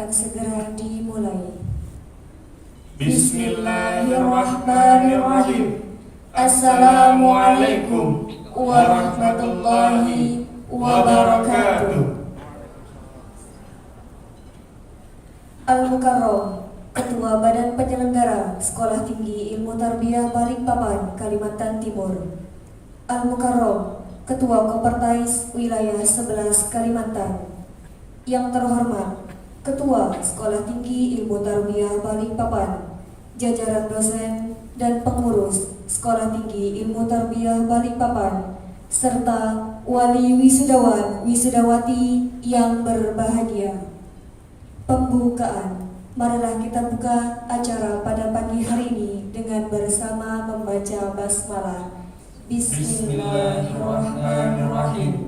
akan segera dimulai. Bismillahirrahmanirrahim. Assalamualaikum warahmatullahi wabarakatuh. Al-Mukarram, Ketua Badan Penyelenggara Sekolah Tinggi Ilmu Tarbiyah Balikpapan, Kalimantan Timur. Al-Mukarram, Ketua Kopertais Wilayah 11 Kalimantan. Yang terhormat Ketua Sekolah Tinggi Ilmu Tarbiyah Balikpapan, jajaran dosen dan pengurus Sekolah Tinggi Ilmu Tarbiyah Balikpapan, serta wali wisudawan wisudawati yang berbahagia. Pembukaan, marilah kita buka acara pada pagi hari ini dengan bersama membaca basmalah. Bismillahirrahmanirrahim.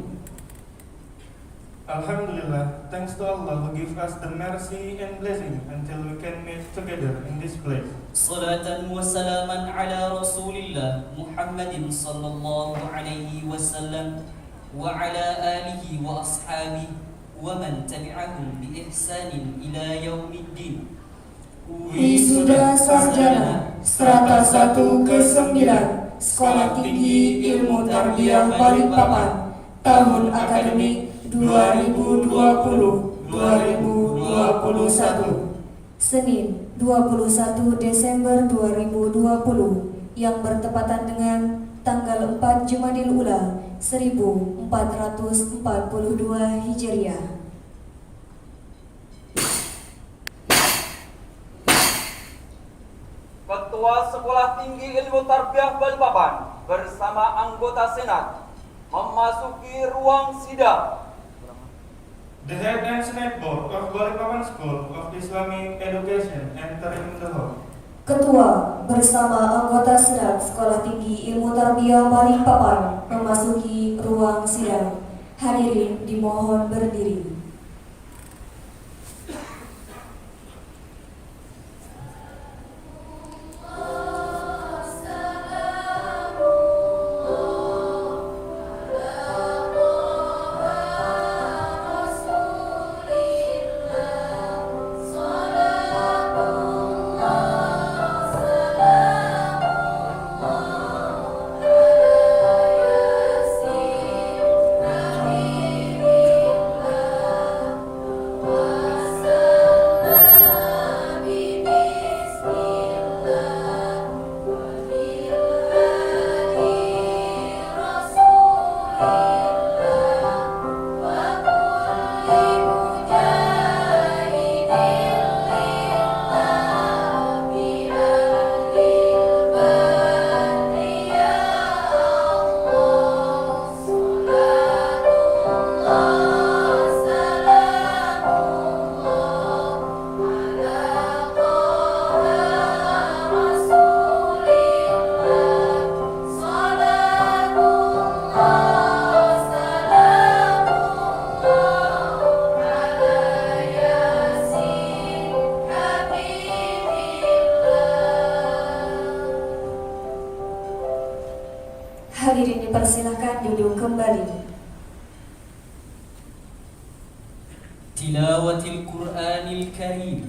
Alhamdulillah, thanks to Allah who give us the mercy and blessing until we can meet together in this place. Salatan wa salaman ala Rasulillah Muhammadin sallallahu alaihi wasallam wa ala alihi wa ashabihi wa man tabi'ahum bi ihsanin ila yaumiddin. Wisuda sarjana strata 1 ke 9 Sekolah Tinggi Ilmu Tarbiyah Balikpapan tahun akademik 2020-2021 Senin 21 Desember 2020 yang bertepatan dengan tanggal 4 Jumadil Ula 1442 Hijriah. Ketua Sekolah Tinggi Ilmu Tarbiyah Balikpapan bersama anggota Senat memasuki ruang sidang. The head and senate board of Balikpapan School of Islamic Education entering the hall. Ketua bersama anggota Senat Sekolah Tinggi Ilmu Tarbiyah Balikpapan memasuki ruang sidang. Hadirin dimohon berdiri. Hadirin dipersilakan duduk kembali. Tilawatil Qur'anil Karim.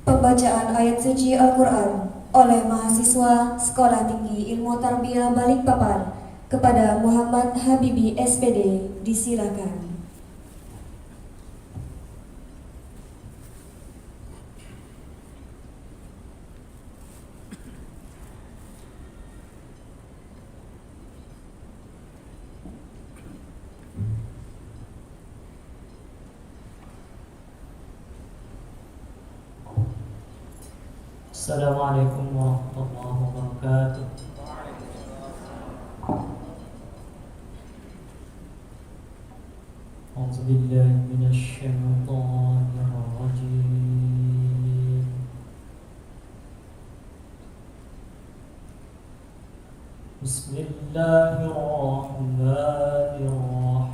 Pembacaan ayat suci Al-Quran oleh mahasiswa Sekolah Tinggi Ilmu Tarbiyah Balikpapan kepada Muhammad Habibi SPD, disilakan. Assalamualaikum warahmatullahi wabarakatuh. A'udzubillahi minasyaitonir rajim. Bismillahirrahmanirrahim.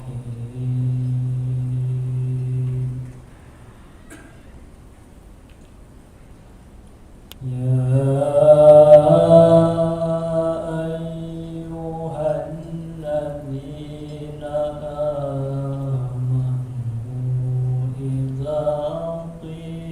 إذا قيل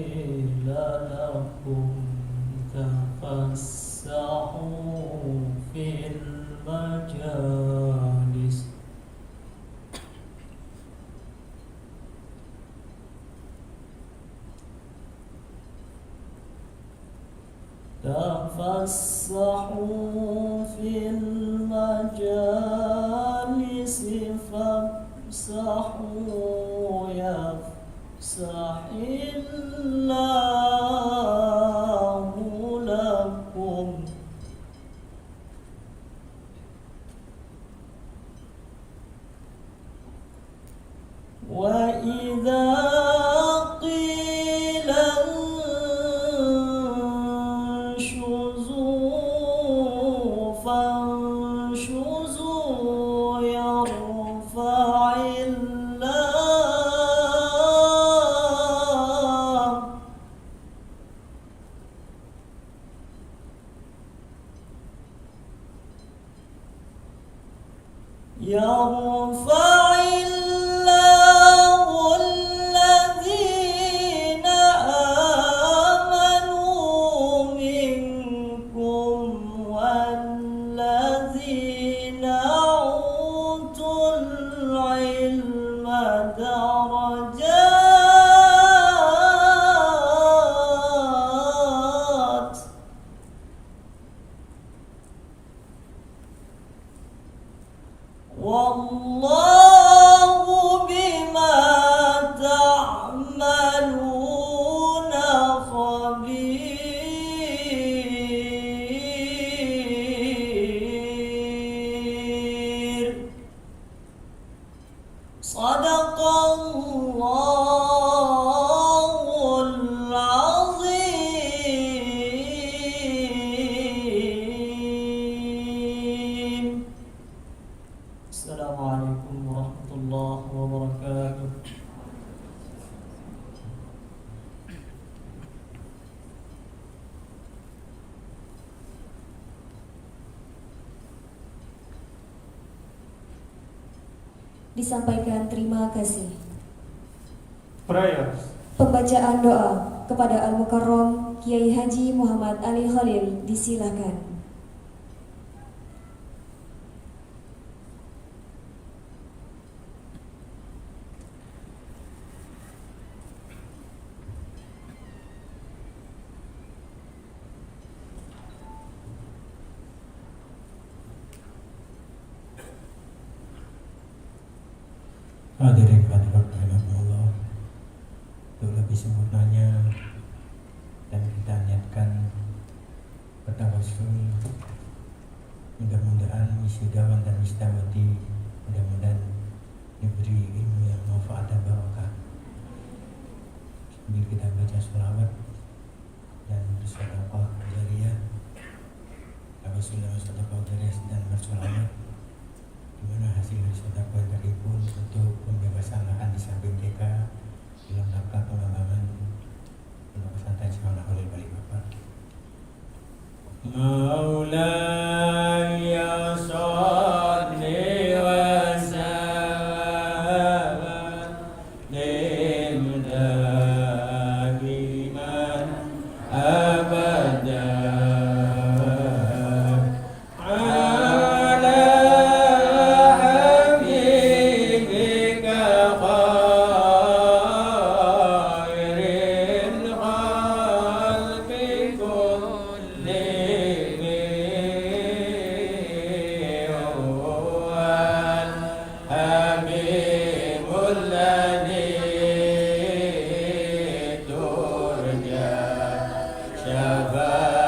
تفسحوا في المجالس فافسحوا يفسح الله لكم وإذا قيل انشزوا فانشزوا يرفع الله الذين آمنوا منكم والذين أوتوا العلم درجات والله بما تعملون خبير صدق الله العظيم. Assalamualaikum warahmatullahi wabarakatuh. Disampaikan terima kasih. Prayers. Pembacaan doa kepada Al-Mukarram Kiai Haji Muhammad Ali Khalil disilakan. Hadirin hadirat rahimakumullah, untuk lebih sempurnanya dan kita niatkan bertawassul, mudah-mudahan wisudawan dan wisdawati mudah-mudahan diberi ilmu yang manfaat dan barokah. Sambil kita baca sholawat dan bersedekah jariyah, tawassul dan sedekah jariyah dan bersholawat, di mana hasil sedekah tadi pun untuk pembebasan lahan di samping TK dalam rangka pengembangan pondok pesantren Sekolah Khalil Balikpapan. Maulaya sholli wa sallim da'iman abadan Amen.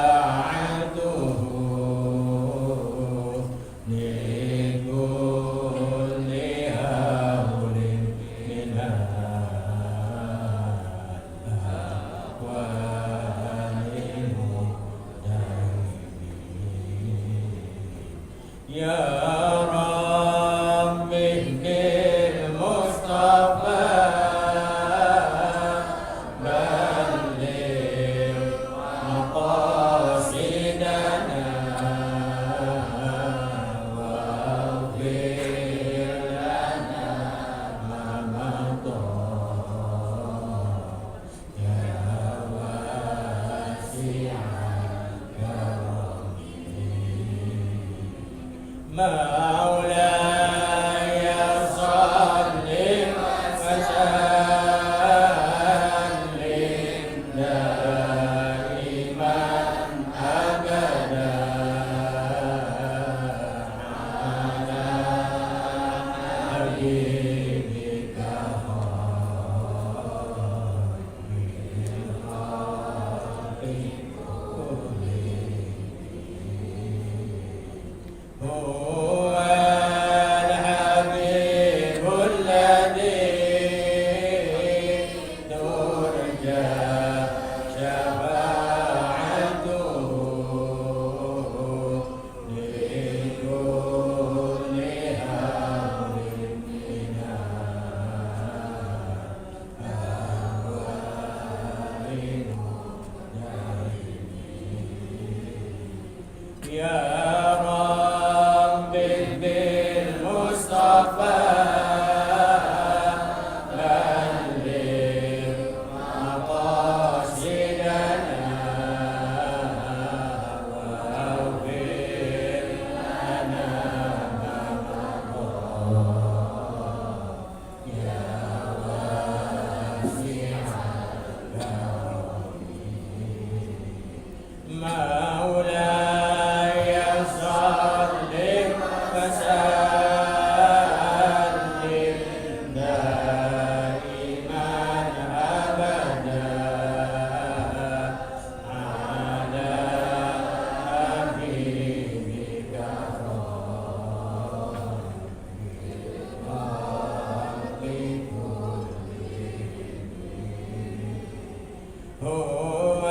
هو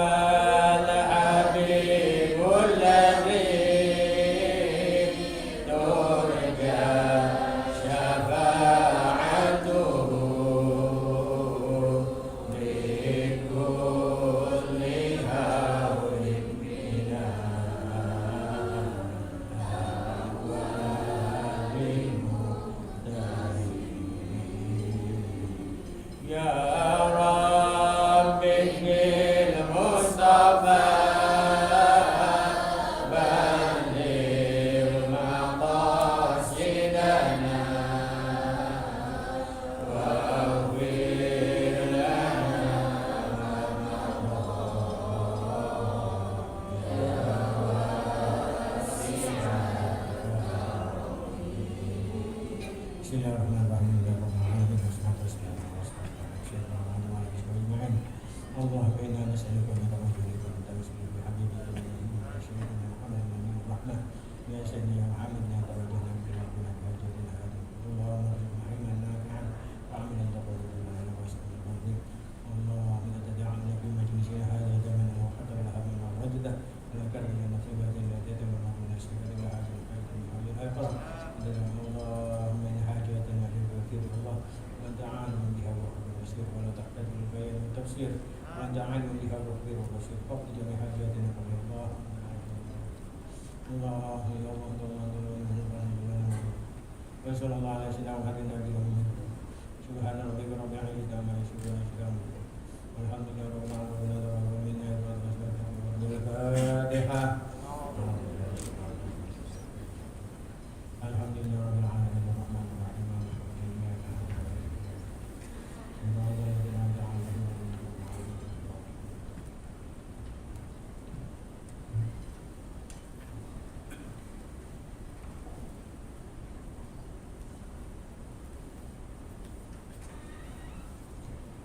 الحبيب الذي ترجى شفاعته لكل هول من يا رب اجعل المصطفى بلغ مقاصدنا واغفر لنا بسم الله الرحمن الرحيم اللهم انا نسالك من رحمتك وتوسل بحبيبك وسيدنا محمد النبي الرحمه يا سيدنا محمد لا توجهنا بربنا وجدنا اللهم ارزقنا علما نافعا وعملا تقبلا واسلم الفضل اللهم لا تدعنا في مجلسنا هذا زمنا وقدر لها من وجده ولا كرم لنا صفات لا تتم من نفسك الا هذا الخير من حول الاخره اللهم ان حاجاتنا للوكيل الله وانت عالم بها وحب البصير ولا تحتاج للبيان والتفسير وانت عالم بها وخبير وبصير فقد جميع حاجاتنا قبل الله الله يا الله وصلى الله على سيدنا محمد النبي الأمي سبحان ربك رب العزة عما يصفون والحمد لله رب العالمين الفاتحة الحمد لله رب العالمين الرحمن الرحيم مالك يوم الدين إياك نعبد وإياك نستعين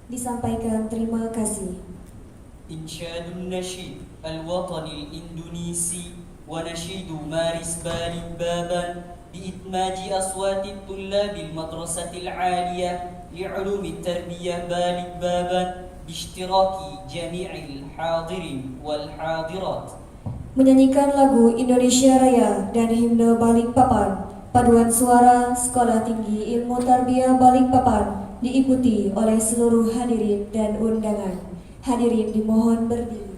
Disampaikan terima kasih. إنشاد النشيد الوطني الإندونيسي ونشيد مارس بالي بابا بإدماج أصوات الطلاب المدرسة العالية لعلوم التربية بالي بابا باشتراك جميع الحاضرين والحاضرات. Menyanyikan lagu Indonesia Raya dan himne Balikpapan, paduan suara Sekolah Tinggi Ilmu Tarbiyah Balikpapan diikuti oleh seluruh hadirin dan undangan. Hadirin dimohon berdiri.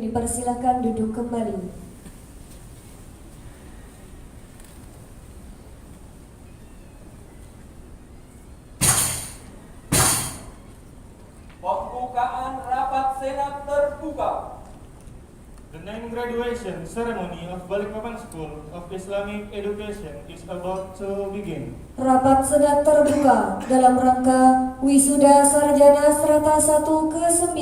dipersilakan duduk kembali. Pembukaan rapat senat terbuka. The name graduation ceremony of Balikpapan School of Islamic Education is about to begin. Rapat senat terbuka dalam rangka Wisuda Sarjana Strata 1 ke-9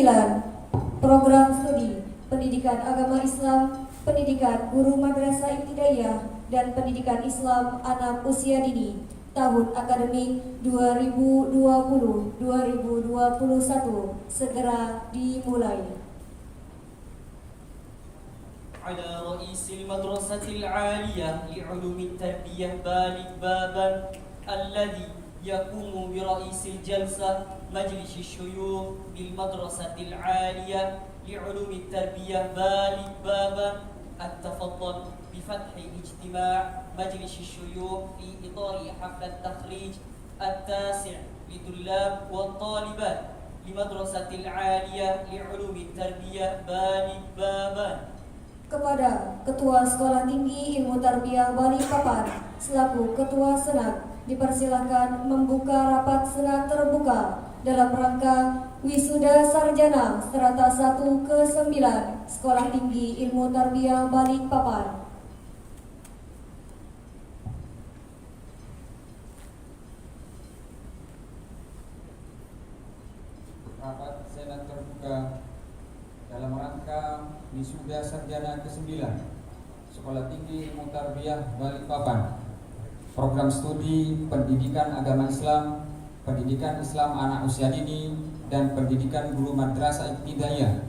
Program Studi Pendidikan Agama Islam, Pendidikan Guru Madrasah Ibtidaiyah, dan Pendidikan Islam Anak Usia Dini tahun akademik 2020-2021 segera dimulai. على رئيس المدرسة العالية لعلوم التربية بالغ بابا الذي يقوم برئيس الجلسة مجلس الشيوخ بالمدرسة العالية لعلوم التربية بالغ بابا التفضل بفتح اجتماع مجلس الشيوخ في إطار حفل التخريج التاسع لطلاب والطالبات لمدرسة العالية لعلوم التربية بالغ بابا. Kepada Ketua Sekolah Tinggi Ilmu Tarbiyah Balikpapan selaku Ketua Senat dipersilakan membuka rapat senat terbuka dalam rangka Wisuda Sarjana Strata 1 ke-9 Sekolah Tinggi Ilmu Tarbiyah Balikpapan. Rapat senat terbuka dalam rangka Wisuda Sarjana ke-9 Sekolah Tinggi Ilmu Tarbiyah Balikpapan, Program Studi Pendidikan Agama Islam, Pendidikan Islam Anak Usia Dini, dan Pendidikan Guru Madrasah Ibtidaiyah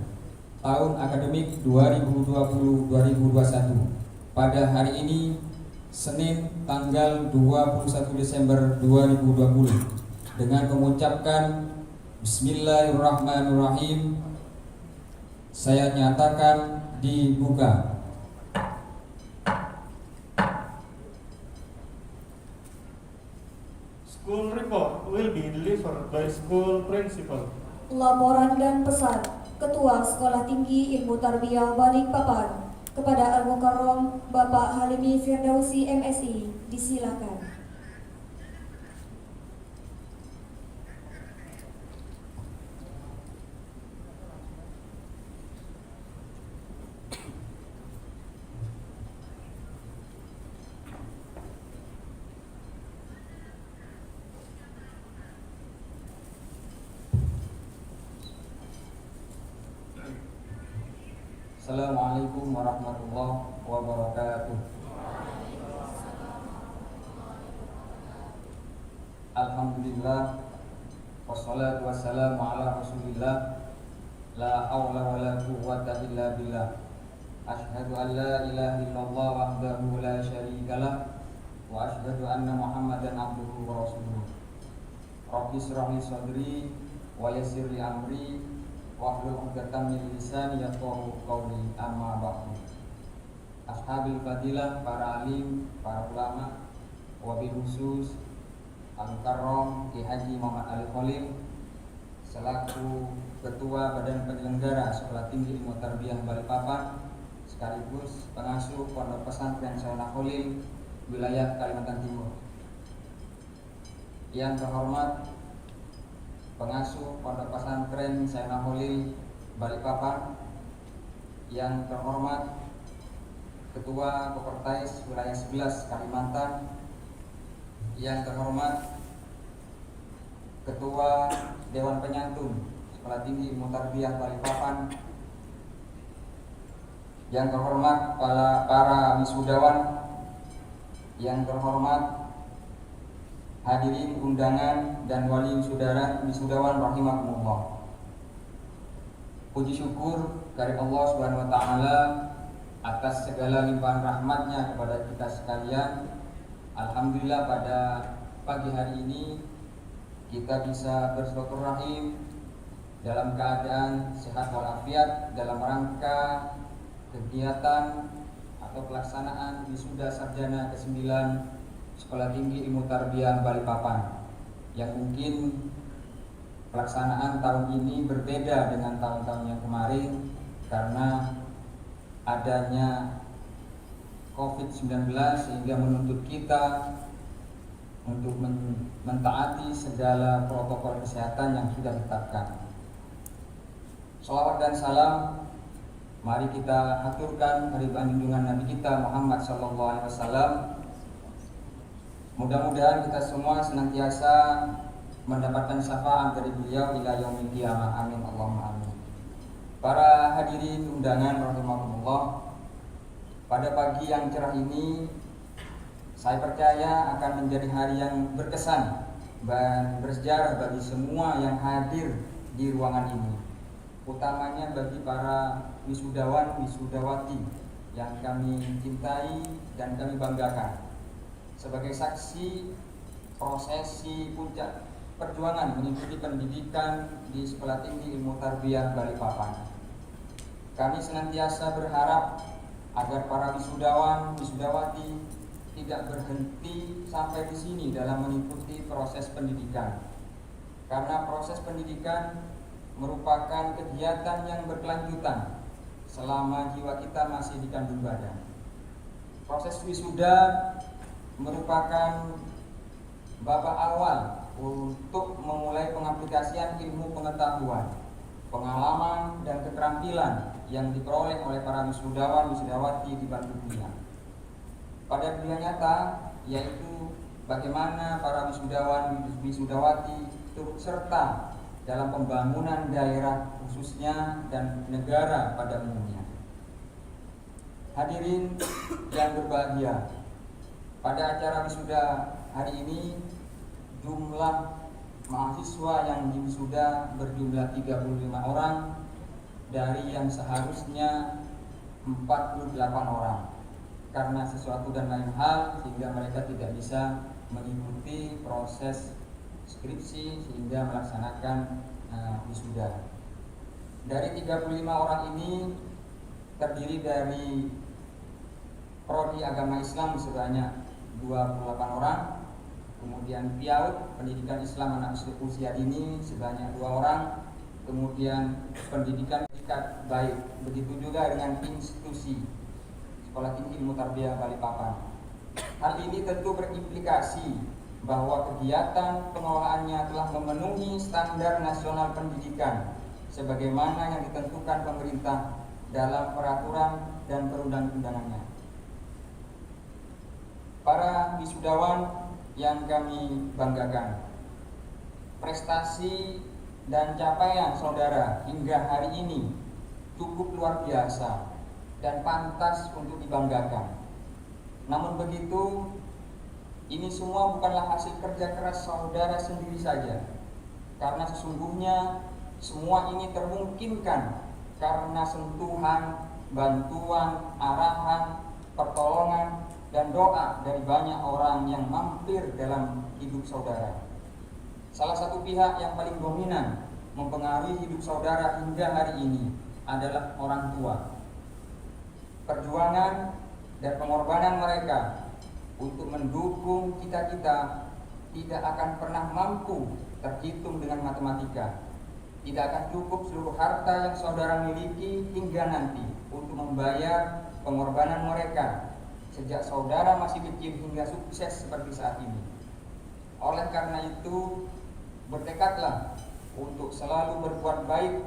tahun akademik 2020-2021 pada hari ini Senin tanggal 21 Desember 2020 dengan mengucapkan Bismillahirrahmanirrahim. Saya nyatakan dibuka. School report will be delivered by school principal. Laporan dan pesan Ketua Sekolah Tinggi Ilmu Tarbiyah Balikpapan kepada Al-Mukarram Bapak Halimi Firdausi MSI disilakan. Assalamualaikum warahmatullahi wabarakatuh. Alhamdulillah, wassalatu wassalamu ala rasulillah, la hawla wa la quwwata illa billah. Ashhadu an la ilaha illallah wahdahu la syarikalah, wa ashhadu anna Muhammadan abduhu wa rasuluh. Rabbi shrah li sadri wa yassir li amri wahlul 'uqdatam min lisani yafqahu qawli, amma ba'du. Ashabil fadilah, para alim, para ulama, wabil khusus Al-Mukarram Ki Haji Muhammad Ali Khalil selaku Ketua Badan Penyelenggara Sekolah Tinggi Ilmu Tarbiyah Balikpapan sekaligus pengasuh Pondok Pesantren Sayyidina Khalil wilayah Kalimantan Timur. Yang terhormat pengasuh Pondok Pesantren Sayyidina Khalil Balikpapan, yang terhormat Ketua Kopertais Wilayah 11 Kalimantan, yang terhormat Ketua Dewan Penyantun Sekolah Tinggi Ilmu Tarbiyah Balikpapan, yang terhormat para wisudawan, yang terhormat hadirin undangan dan wali wisudawan rahimakumullah. Puji syukur dari Allah Subhanahu wa taala atas segala limpahan rahmatnya kepada kita sekalian. Alhamdulillah pada pagi hari ini kita bisa bersilaturahim dalam keadaan sehat walafiat dalam rangka kegiatan atau pelaksanaan wisuda sarjana ke-9 Sekolah Tinggi Ilmu Tarbiyah Balikpapan, yang mungkin pelaksanaan tahun ini berbeda dengan tahun-tahun yang kemarin karena adanya COVID-19 sehingga menuntut kita untuk mentaati segala protokol kesehatan yang sudah ditetapkan. Shalawat dan salam mari kita haturkan ridwan junjungan Nabi kita Muhammad SAW. Mudah-mudahan kita semua senantiasa mendapatkan syafaat dari beliau ila yaumil qiyamah. Amin Allahumma amin. Para hadirin undangan rahimakumullah, pada pagi yang cerah ini saya percaya akan menjadi hari yang berkesan dan bersejarah bagi semua yang hadir di ruangan ini, utamanya bagi para wisudawan wisudawati yang kami cintai dan kami banggakan sebagai saksi prosesi puncak perjuangan mengikuti pendidikan di Sekolah Tinggi Ilmu Tarbiyah Balikpapan. Kami senantiasa berharap agar para wisudawan wisudawati tidak berhenti sampai di sini dalam mengikuti proses pendidikan, karena proses pendidikan merupakan kegiatan yang berkelanjutan selama jiwa kita masih di kandung badan. Proses wisuda merupakan babak awal untuk memulai pengaplikasian ilmu pengetahuan, pengalaman dan keterampilan yang diperoleh oleh para wisudawan wisudawati di bangku kuliah. Pada dunia nyata, yaitu bagaimana para wisudawan wisudawati turut serta dalam pembangunan daerah khususnya dan negara pada umumnya. Hadirin yang berbahagia, pada acara wisuda hari ini jumlah mahasiswa yang diwisuda berjumlah 35 orang dari yang seharusnya 48 orang. Karena sesuatu dan lain hal sehingga mereka tidak bisa mengikuti proses skripsi sehingga melaksanakan wisuda. Dari 35 orang ini terdiri dari prodi agama Islam sebanyak 28 orang, kemudian PIAUD pendidikan Islam anak usia dini sebanyak 2 orang, kemudian pendidikan tingkat baik, begitu juga dengan institusi Sekolah Tinggi Ilmu Tarbiyah Balikpapan. Hal ini tentu berimplikasi bahwa kegiatan pengelolaannya telah memenuhi standar nasional pendidikan sebagaimana yang ditentukan pemerintah dalam peraturan dan perundang-undangannya. Para wisudawan yang kami banggakan, prestasi dan capaian saudara hingga hari ini cukup luar biasa dan pantas untuk dibanggakan. Namun begitu, ini semua bukanlah hasil kerja keras saudara sendiri saja, karena sesungguhnya semua ini termungkinkan karena sentuhan, bantuan, arahan, pertolongan, dan doa dari banyak orang yang mampir dalam hidup saudara. Salah satu pihak yang paling dominan mempengaruhi hidup saudara hingga hari ini adalah orang tua. Perjuangan dan pengorbanan mereka untuk mendukung kita-kita tidak akan pernah mampu terhitung dengan matematika. Tidak akan cukup seluruh harta yang saudara miliki hingga nanti untuk membayar pengorbanan mereka sejak saudara masih kecil hingga sukses seperti saat ini. Oleh karena itu, bertekadlah untuk selalu berbuat baik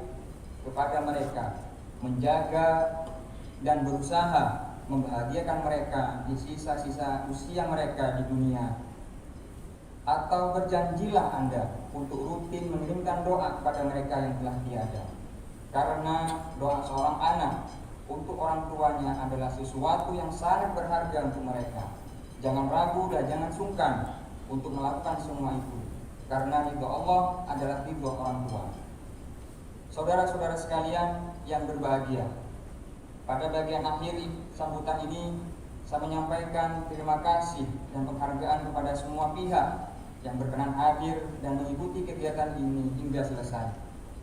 kepada mereka, menjaga dan berusaha membahagiakan mereka di sisa-sisa usia mereka di dunia. Atau berjanjilah Anda untuk rutin mengirimkan doa kepada mereka yang telah tiada. Karena doa seorang anak untuk orang tuanya adalah sesuatu yang sangat berharga untuk mereka. Jangan ragu dan jangan sungkan untuk melakukan semua itu, karena ridho Allah adalah ridho orang tua. Saudara-saudara sekalian yang berbahagia, pada bagian akhir sambutan ini saya menyampaikan terima kasih dan penghargaan kepada semua pihak yang berkenan hadir dan mengikuti kegiatan ini hingga selesai,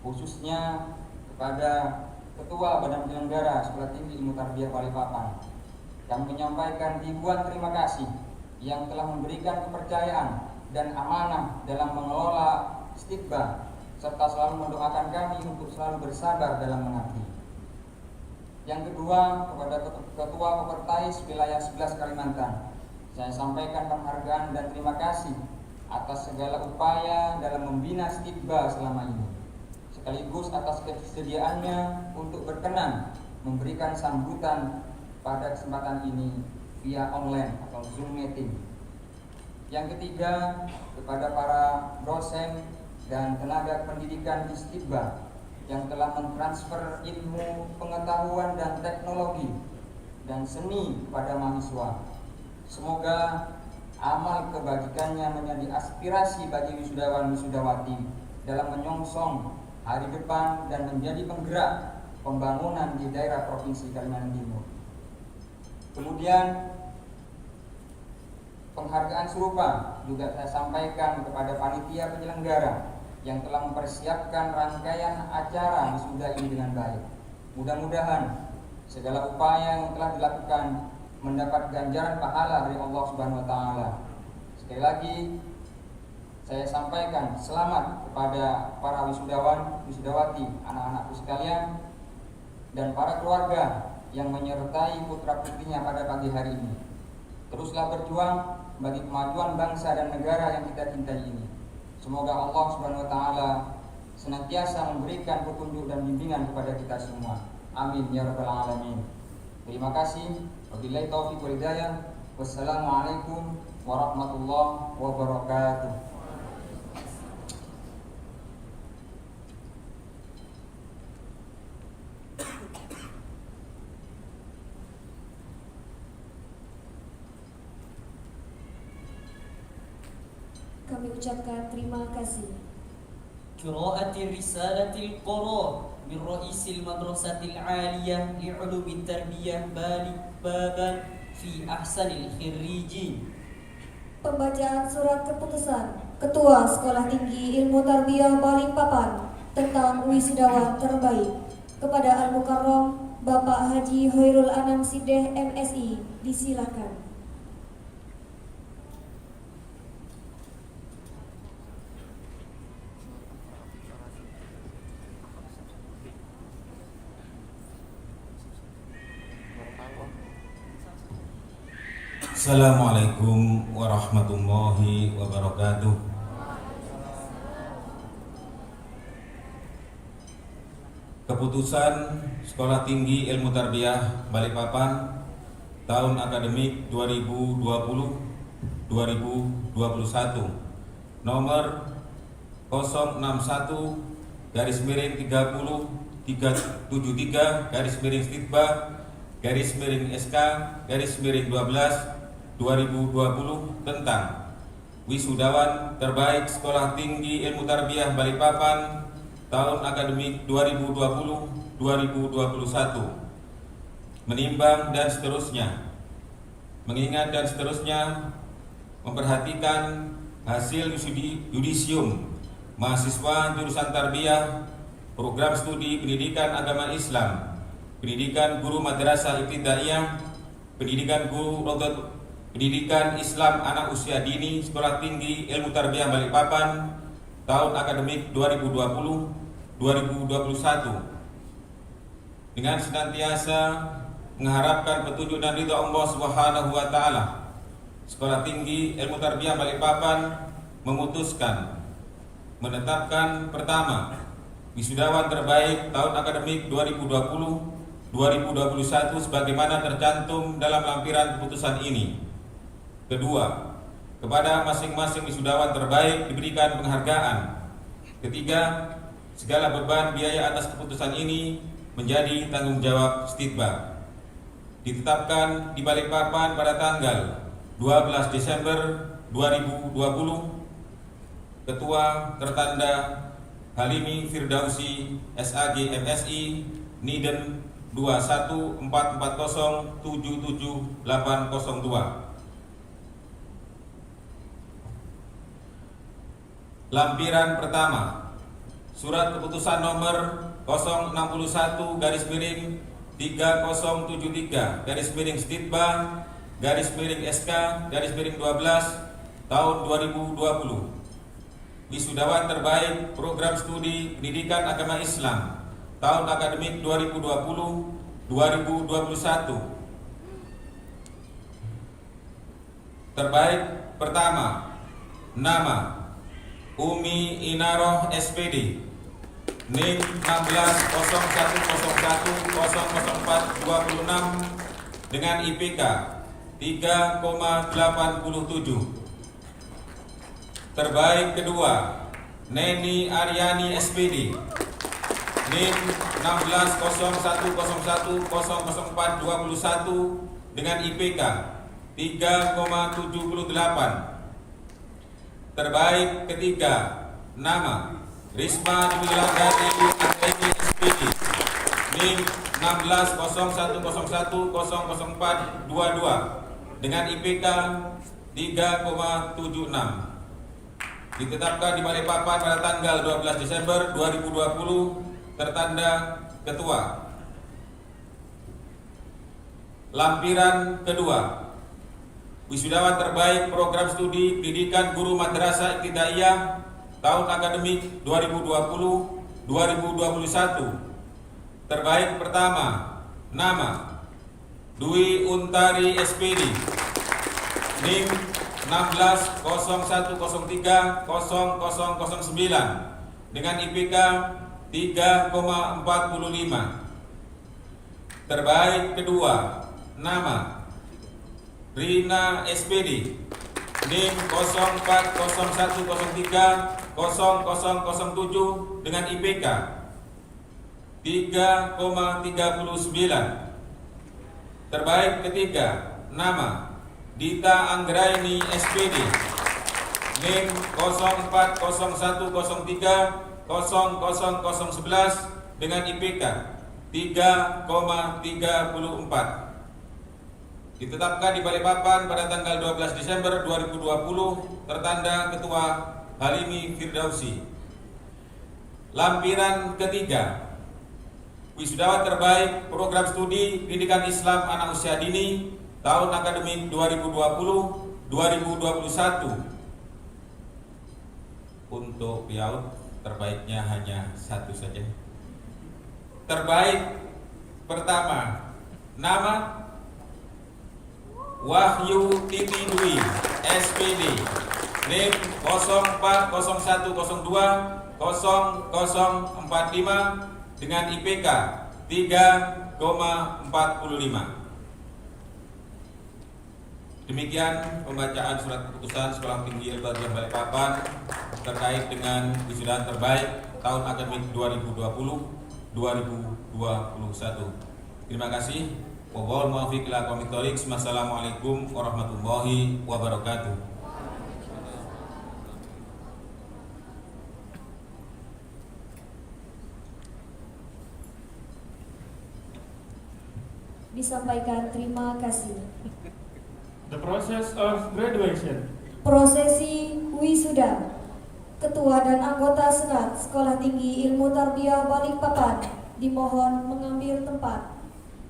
khususnya kepada Ketua Badan Penyelenggara Sekolah Tinggi Ilmu Tarbiyah Balikpapan yang menyampaikan ribuan terima kasih yang telah memberikan kepercayaan dan amanah dalam mengelola Istiqbal serta selalu mendoakan kami untuk selalu bersabar dalam mengabdi. Yang kedua, kepada Ketua Kopertais Wilayah 11 Kalimantan, saya sampaikan penghargaan dan terima kasih atas segala upaya dalam membina Stibba selama ini, sekaligus atas kesediaannya untuk berkenan memberikan sambutan pada kesempatan ini via online atau Zoom meeting. Yang ketiga, kepada para dosen dan tenaga pendidikan di Stibba yang telah mentransfer ilmu, pengetahuan dan teknologi dan seni kepada mahasiswa. Semoga amal kebajikannya menjadi aspirasi bagi wisudawan wisudawati dalam menyongsong hari depan dan menjadi penggerak pembangunan di daerah Provinsi Kalimantan Timur. Kemudian penghargaan serupa juga saya sampaikan kepada panitia penyelenggara yang telah mempersiapkan rangkaian acara wisuda ini dengan baik. Mudah-mudahan segala upaya yang telah dilakukan mendapat ganjaran pahala dari Allah Subhanahu wa taala. Sekali lagi saya sampaikan selamat kepada para wisudawan, wisudawati, anak-anakku sekalian dan para keluarga yang menyertai putra-putrinya pada pagi hari ini. Teruslah berjuang bagi kemajuan bangsa dan negara yang kita cintai ini. Semoga Allah Subhanahu wa taala senantiasa memberikan petunjuk dan bimbingan kepada kita semua. Amin ya rabbal alamin. Terima kasih. Wabillahi taufiq wal hidayah. Wassalamualaikum warahmatullahi wabarakatuh. Kami ucapkan terima kasih. قراءة رسالة القرار من رئيس المدرسة العالية لعلوم التربية بابا في أحسن الخريجين. Pembacaan surat keputusan Ketua Sekolah Tinggi Ilmu Tarbiyah Balikpapan tentang wisudawan terbaik kepada Al-Mukarram Bapak Haji Hoirul Anam Sideh MSI, disilakan. Assalamualaikum warahmatullahi wabarakatuh. Keputusan Sekolah Tinggi Ilmu Tarbiyah Balikpapan tahun akademik 2020-2021 nomor 061-30-3-SK-SK-12 tentang wisudawan terbaik Sekolah Tinggi Ilmu Tarbiyah Balikpapan tahun akademik 2020-2021, menimbang dan seterusnya, mengingat dan seterusnya, memperhatikan hasil yudisium mahasiswa jurusan tarbiyah program studi pendidikan agama Islam, pendidikan guru madrasah ibtidaiyah, pendidikan guru rotot, pendidikan Islam anak usia dini Sekolah Tinggi Ilmu Tarbiyah Balikpapan tahun akademik 2020-2021 dengan senantiasa mengharapkan petunjuk dan ridha Allah Subhanahu wa taala. Sekolah Tinggi Ilmu Tarbiyah Balikpapan memutuskan menetapkan pertama, wisudawan terbaik tahun akademik 2020-2021 sebagaimana tercantum dalam lampiran keputusan ini. Kedua, kepada masing-masing wisudawan terbaik diberikan penghargaan. Ketiga, segala beban biaya atas keputusan ini menjadi tanggung jawab Stibba. Ditetapkan di Balikpapan pada tanggal 12 Desember 2020. Ketua tertanda Halimi Firdausi SAG MSI Niden 21440777802. Lampiran pertama, surat keputusan nomor 061-3073 Stibba-SK-12 tahun 2020. Wisudawan terbaik program studi pendidikan agama Islam tahun akademik 2020-2021 2021. Terbaik pertama, nama Umi Inaroh SPD, NIM 160101000426 dengan IPK 3,87. Terbaik kedua, Neni Aryani SPD, NIM 160101000421 dengan IPK 3,78. Terbaik ketiga, nama Risma Dwilandari Andreni SPD, NIM 160101000422 dengan IPK 3,76. Ditetapkan di Balikpapan pada tanggal 12 Desember 2020, tertanda Ketua. Lampiran kedua, wisudawan terbaik program studi pendidikan guru madrasah ibtidaiyah tahun akademik 2020-2021. Terbaik pertama, nama Dwi Untari SPD, NIM 1601030009 dengan IPK 3,45. Terbaik kedua, nama Rina SPD, NIM 0401030007 dengan IPK 3,39. Terbaik ketiga, nama Dita Anggraini SPD, NIM 0401030011 dengan IPK 3,34. Ditetapkan di Balikpapan pada tanggal 12 Desember 2020, tertanda Ketua Halimi Firdausi. Lampiran ketiga, wisudawan terbaik program studi pendidikan Islam anak usia dini tahun akademik 2020-2021. Untuk PIAUD terbaiknya hanya satu saja. Terbaik pertama, nama Wahyu Titi Dwi SPD, NIM 0401020045 dengan IPK 3,45. Demikian pembacaan surat keputusan Sekolah Tinggi Al-Bariyah Balikpapan terkait dengan wisudawan terbaik tahun akademik 2020-2021. Terima kasih. Wallahul muwaffiq ila aqwamit thoriq. Wassalamualaikum warahmatullahi wabarakatuh. Disampaikan terima kasih. The process of graduation. Prosesi wisuda. Ketua dan anggota Senat Sekolah Tinggi Ilmu Tarbiyah Balikpapan dimohon mengambil tempat,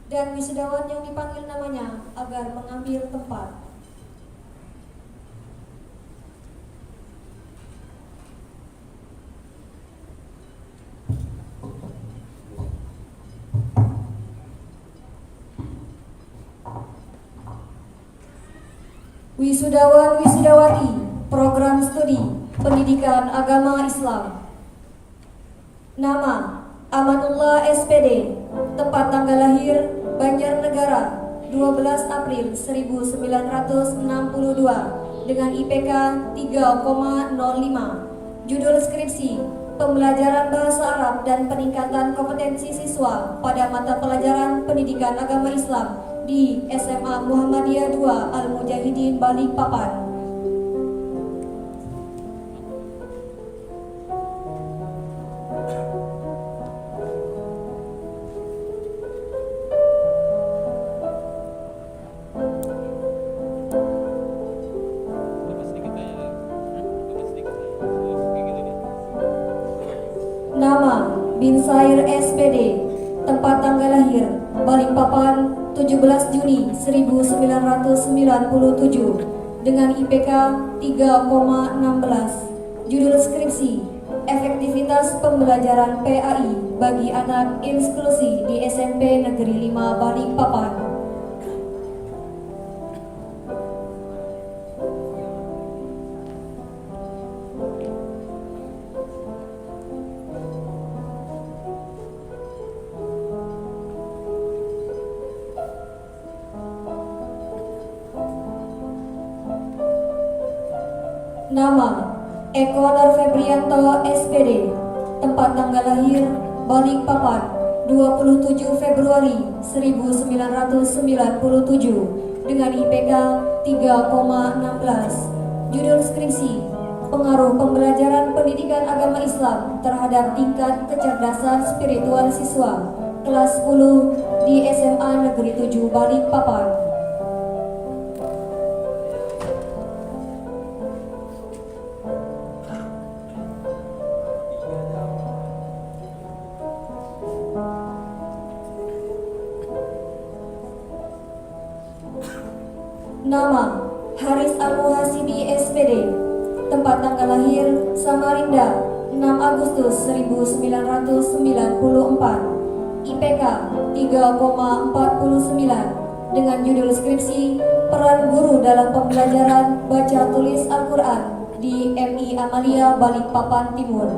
dan wisudawan yang dipanggil namanya agar mengambil tempat. Wisudawan wisudawati program studi pendidikan agama Islam. Nama Amanullah SPD, tempat tanggal lahir Banjarnegara 12 April 1962 dengan IPK 3,05. Judul skripsi pembelajaran bahasa Arab dan peningkatan kompetensi siswa pada mata pelajaran pendidikan agama Islam di SMA Muhammadiyah 2 Al-Mujahidin Balikpapan. Nama Binsair SPD, tempat tanggal lahir Balikpapan 17 Juni 1997 dengan IPK 3,16. Judul skripsi efektivitas Kualitas pembelajaran PAI bagi anak inklusi di SMP Negeri 5 Balikpapan. Nama: Eko Nur Febrianto SPD. Tempat tanggal lahir: Balikpapan, 27 Februari 1997 dengan IPK 3,16. Judul skripsi: Pengaruh pembelajaran pendidikan agama Islam terhadap tingkat kecerdasan spiritual siswa, kelas 10 di SMA Negeri 7 Balikpapan. Nama: Haris Al-Muhasibi SPD. Tempat tanggal lahir: Samarinda, 6 Agustus 1994. IPK 3,49 dengan judul skripsi Peran Guru dalam Pembelajaran Baca Tulis Al-Quran di MI Amalia Balikpapan Timur.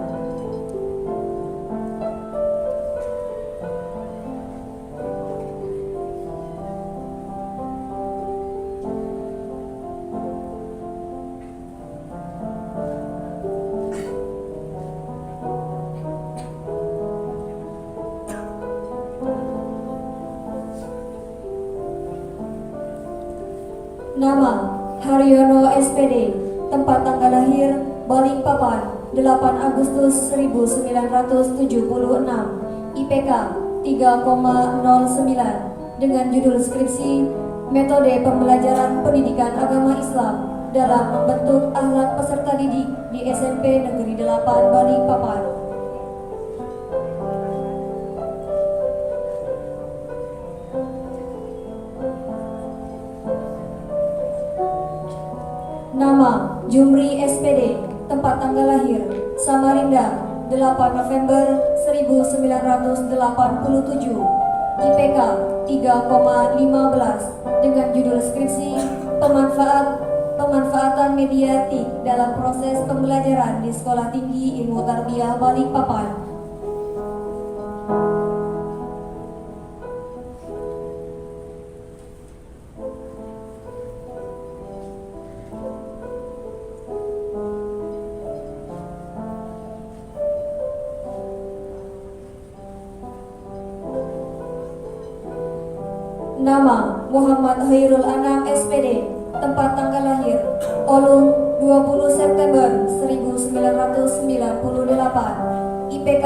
Nama: Haryono SPD. Tempat tanggal lahir: Balikpapan, 8 Agustus 1976. IPK 3,09 dengan judul skripsi Metode Pembelajaran Pendidikan Agama Islam dalam membentuk akhlak peserta didik di SMP Negeri 8 Balikpapan. Nama: Jumri SPD. Tempat tanggal lahir: Samarinda, 8 November 1987. IPK 3,15 dengan judul skripsi Pemanfaatan mediatik dalam proses pembelajaran di Sekolah Tinggi Ilmu Tarbiyah Balikpapan. Nama: Muhammad Khairul Anam SPD. Tempat tanggal lahir: Olung, 20 September 1998. IPK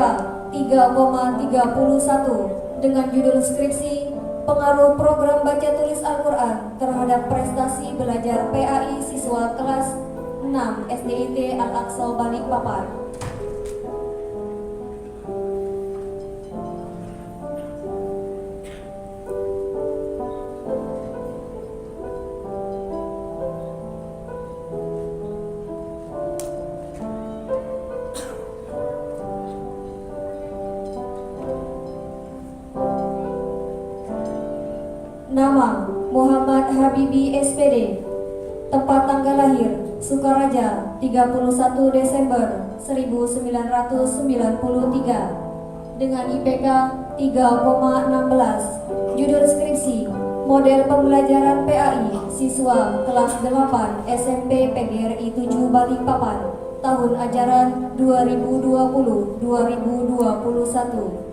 3,31 dengan judul skripsi Pengaruh Program Baca Tulis Al-Quran terhadap prestasi belajar PAI siswa kelas 6 SDIT Al-Aqsa Balikpapan. Nama: Muhammad Habibi SPD. Tempat tanggal lahir: Sukaraja, 31 Desember 1993 dengan IPK 3,16. Judul skripsi Model Pembelajaran PAI Siswa Kelas 8 SMP PGRI 7 Balikpapan tahun ajaran 2020-2021.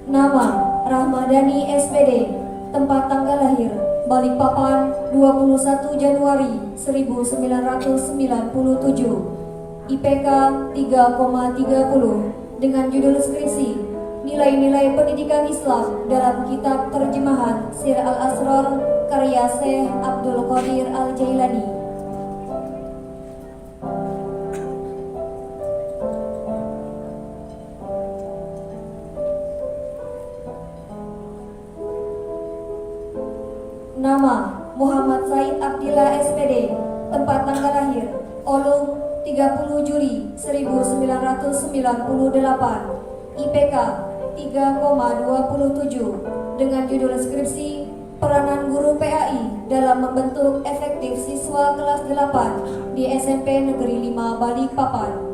Nama: Rahmadani SPD. Tempat tanggal lahir: Balikpapan, 21 Januari 1997. IPK 3,30 dengan judul skripsi Nilai-nilai pendidikan Islam dalam kitab terjemahan Sir Al-Asrar karya Syekh Abdul Qadir Al-Jailani. Nama Muhammad Said Abdillah SPD. Tempat tanggal lahir Olung 30 Juli 1998. IPK 3,27 dengan judul skripsi Peranan Guru PAI dalam membentuk efektif siswa kelas 8 di SMP Negeri 5 Balikpapan.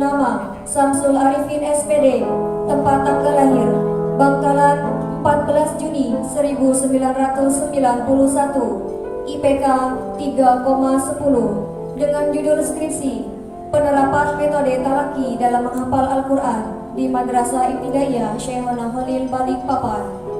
Nama Samsul Arifin SPD. Tempat tanggal lahir Bangkalan 14 Juni 1991. IPK 3,10 dengan judul skripsi Penerapan metode talaki dalam menghafal Al-Quran di Madrasah Ibtidaiyah Syekhona Khalil Balikpapan.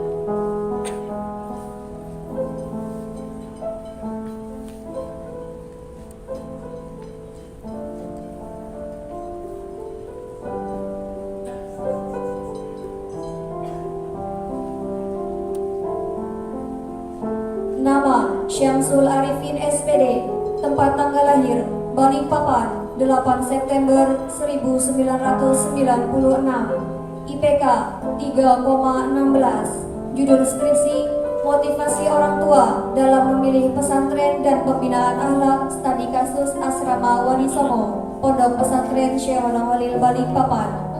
Nama Syamsul Arifin SPD. Tempat tanggal lahir Balikpapan 8 September 1996. IPK 3,16. Judul skripsi Motivasi orang tua dalam memilih pesantren dan pembinaan akhlak studi kasus asrama Wali Songo Pondok Pesantren Syekhona Khalil Balikpapan.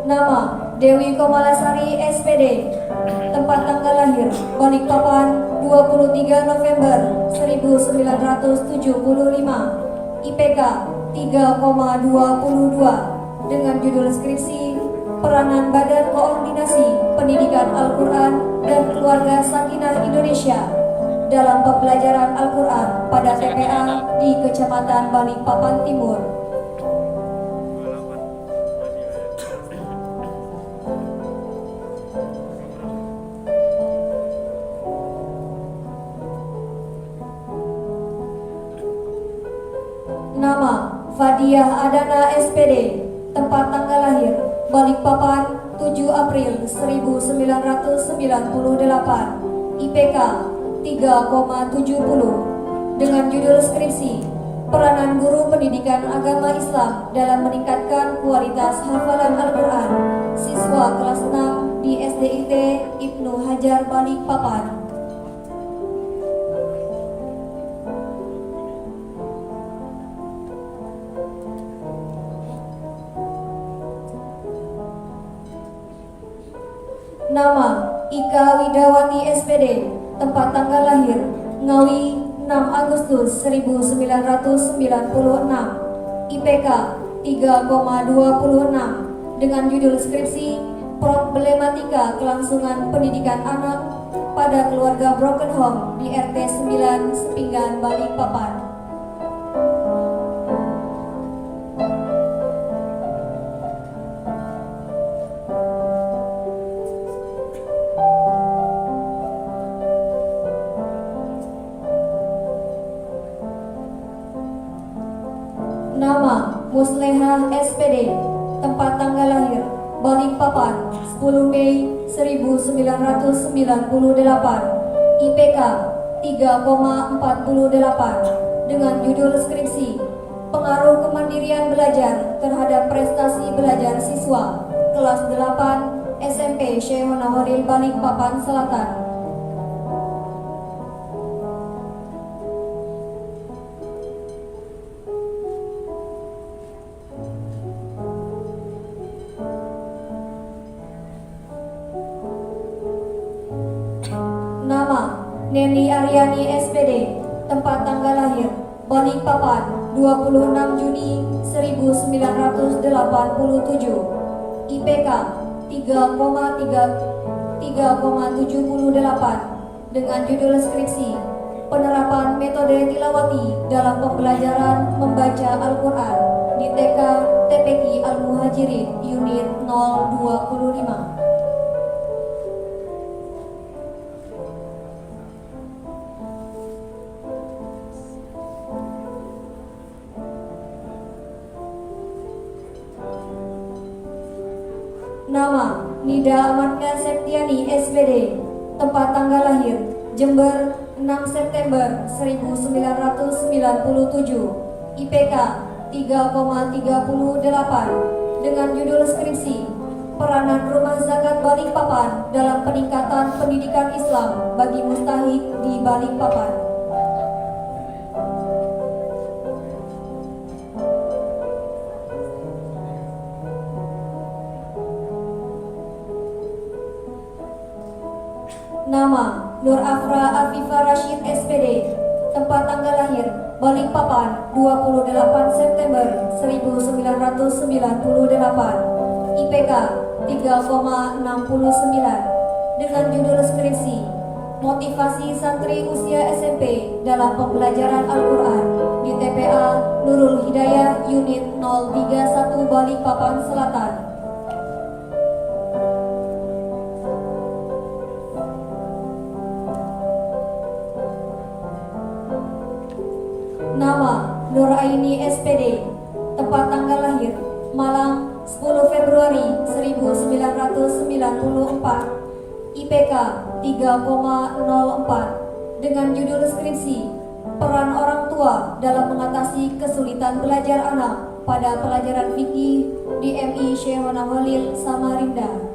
Nama Dewi Komalasari SPD. Tempat tanggal lahir Balikpapan 23 November 1975. IPK 3,22 dengan judul skripsi Peranan Badan Koordinasi Pendidikan Al-Quran dan Keluarga Sakinah Indonesia dalam pembelajaran Al-Quran pada TPA di Kecamatan Balikpapan Timur. Nama Fadiah Adana SPD. Tempat tanggal lahir Balikpapan 7 April 1998. IPK 3,70 dengan judul skripsi Peranan Guru Pendidikan Agama Islam dalam meningkatkan kualitas hafalan Al-Quran siswa kelas 6 di SDIT Ibnu Hajar Balikpapan. Nama Ika Widawati SPD. Tempat tanggal lahir Ngawi 6 Agustus 1996. IPK 3,26 dengan judul skripsi Problematika Kelangsungan Pendidikan Anak pada Keluarga Broken Home di RT 9 Sepinggan Balikpapan. Nama Muslehah SPD. Tempat tanggal lahir Balikpapan 10 Mei 1998. IPK 3,48 dengan judul skripsi Pengaruh Kemandirian Belajar terhadap Prestasi Belajar Siswa kelas 8 SMP Syekhona Khalil Balikpapan Selatan. Nama Neni Aryani SPD. Tempat tanggal lahir Balikpapan 26 Juni 1987. IPK 3,78 dengan judul skripsi Penerapan Metode Tilawati dalam Pembelajaran Membaca Al-Quran di TK TPQ Al-Muhajirin Unit 025. Nama Nida Amatnya Septiani SPD. Tempat tanggal lahir Jember 6 September 1997. IPK 3,38 dengan judul skripsi Peranan Rumah Zakat Balikpapan dalam peningkatan pendidikan Islam bagi mustahik di Balikpapan. Nama Nur Afra Afifah Rashid SPD. Tempat tanggal lahir Balikpapan 28 September 1998. IPK 3,69 dengan judul skripsi Motivasi Santri Usia SMP dalam Pembelajaran Al-Quran di TPA Nurul Hidayah Unit 031 Balikpapan Selatan. Nama Nur Aini SPD. Tempat tanggal lahir Malang 10 Februari 1994. IPK 3,04 dengan judul skripsi Peran Orang Tua dalam Mengatasi Kesulitan Belajar Anak pada Pelajaran Fikih di MI Syekhona Khalil Samarinda.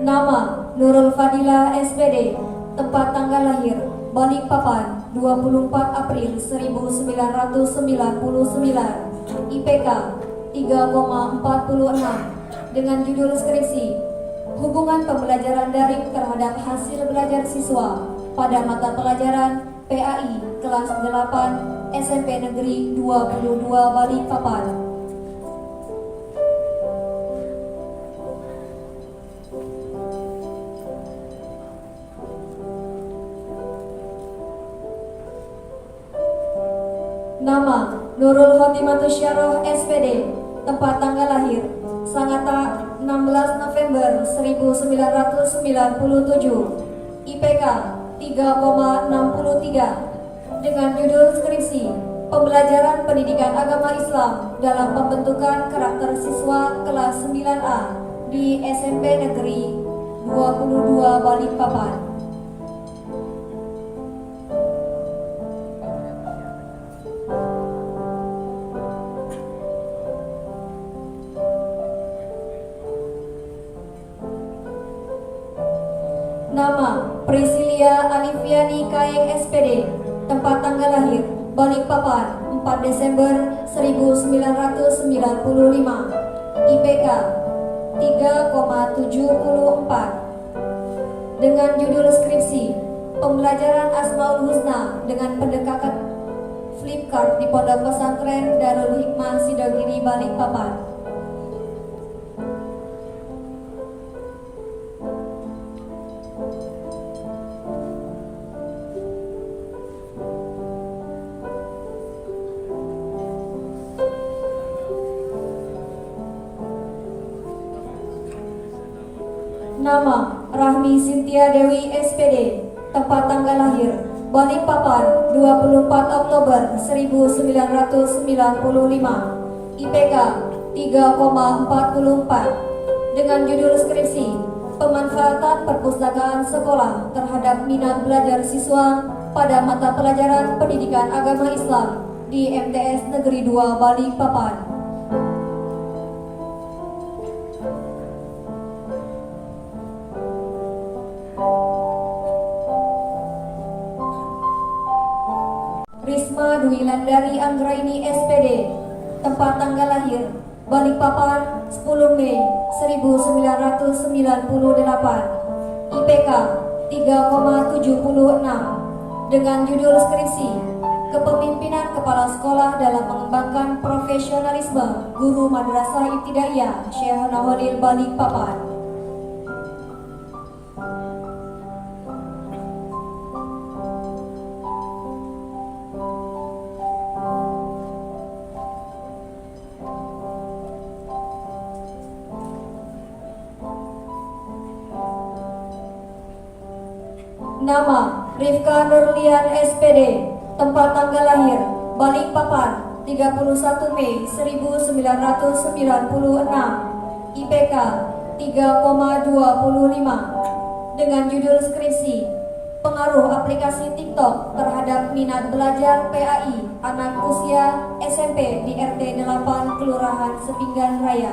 Nama Nurul Fadila SPD. Tempat tanggal lahir Balikpapan 24 April 1999. IPK 3,46 dengan judul skripsi Hubungan Pembelajaran Daring terhadap Hasil Belajar Siswa pada mata pelajaran PAI kelas 8 SMP Negeri 22 Balikpapan. Nama Nurul Khotimatus Syarah SPD. Tempat tanggal lahir Sangatta 16 November 1997. IPK 3,63 dengan judul skripsi Pembelajaran Pendidikan Agama Islam dalam Pembentukan Karakter Siswa kelas 9A di SMP Negeri 22 Balikpapan. Nama Priscilia Alifiani Kaeng SPD. Tempat tanggal lahir Balikpapan 4 Desember 1995. IPK 3,74 dengan judul skripsi Pembelajaran Asmaul Husna dengan pendekatan flipchart di Pondok Pesantren Darul Hikmah Sidogiri Balikpapan. Nama Rahmi Sintia Dewi SPD. Tempat tanggal lahir Balikpapan 24 Oktober 1995. IPK 3,44 dengan judul skripsi Pemanfaatan Perpustakaan Sekolah terhadap minat belajar siswa pada mata pelajaran Pendidikan Agama Islam di MTS Negeri 2 Balikpapan. Risma Dwi Landari Anggraini SPD. Tempat tanggal lahir Balikpapan 10 Mei 1998. IPK 3,76 dengan judul skripsi Kepemimpinan Kepala Sekolah dalam Mengembangkan Profesionalisme Guru Madrasah Ibtidaiyah Syekhona Khalil Balikpapan. Nama Rifka Nurlian SPD, tempat tanggal lahir Balikpapan 31 Mei 1996, IPK 3,25, dengan judul skripsi Pengaruh aplikasi TikTok terhadap minat belajar PAI anak usia SMP di RT 8 Kelurahan Sepinggan Raya.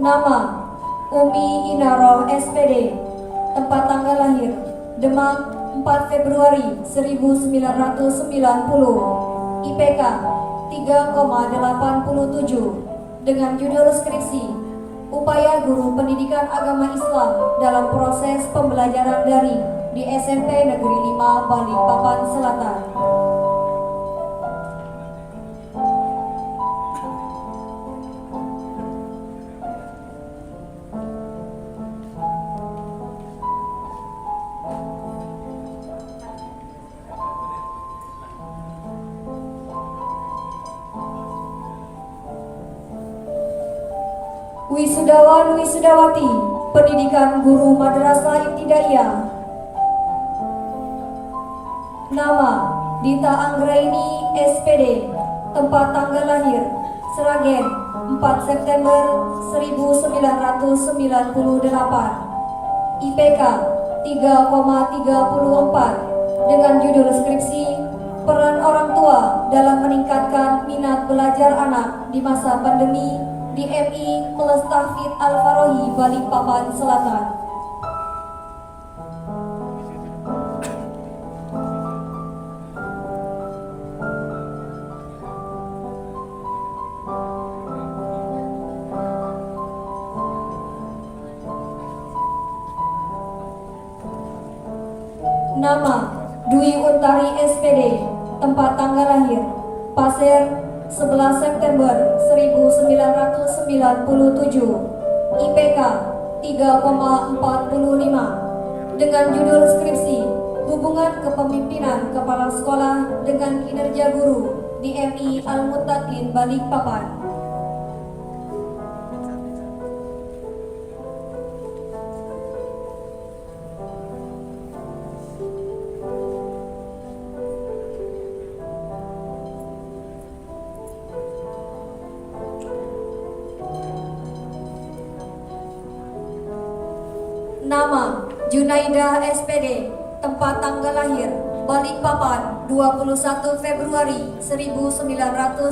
Nama Umi Inaroh SPD, tempat tanggal lahir Demak 4 Februari 1990, IPK 3,87, dengan judul skripsi Upaya Guru Pendidikan Agama Islam dalam proses pembelajaran daring di SMP Negeri 5 Balikpapan Selatan. Wisudawan Wisudawati, Pendidikan Guru Madrasah Ibtidaiyah. Nama Dita Anggraini SPD, tempat tanggal lahir Sragen 4 September 1998, IPK 3,34, dengan judul skripsi Peran Orang Tua dalam Meningkatkan Minat Belajar Anak di Masa Pandemi di MI Melestahfid Al-Farohi Balikpapan Selatan. Nama Dwi Untari SPD, tempat tanggal lahir Pasir 11 September 1997, IPK 3,45, dengan judul skripsi Hubungan Kepemimpinan Kepala Sekolah dengan Kinerja Guru di MI Al-Muttaqin Balikpapan. Nama Junaida SPD, tempat tanggal lahir Balikpapan 21 Februari 1986,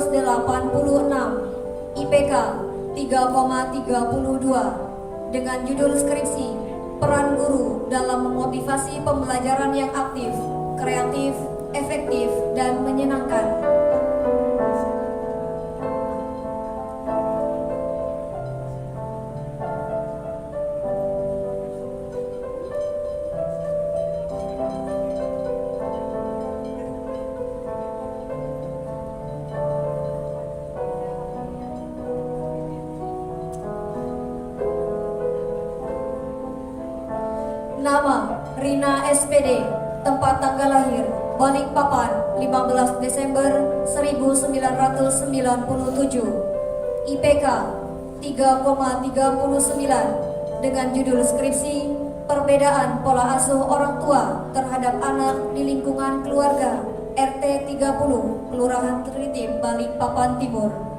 IPK 3,32, dengan judul skripsi Peran Guru dalam Memotivasi Pembelajaran yang Aktif, Kreatif, Efektif, dan Menyenangkan. Nama Rina SPD, tempat tanggal lahir Balikpapan 15 Desember 1997, IPK 3,39, dengan judul skripsi Perbedaan Pola Asuh Orang Tua terhadap Anak di Lingkungan Keluarga RT 30 Kelurahan Tritim Balikpapan Timur.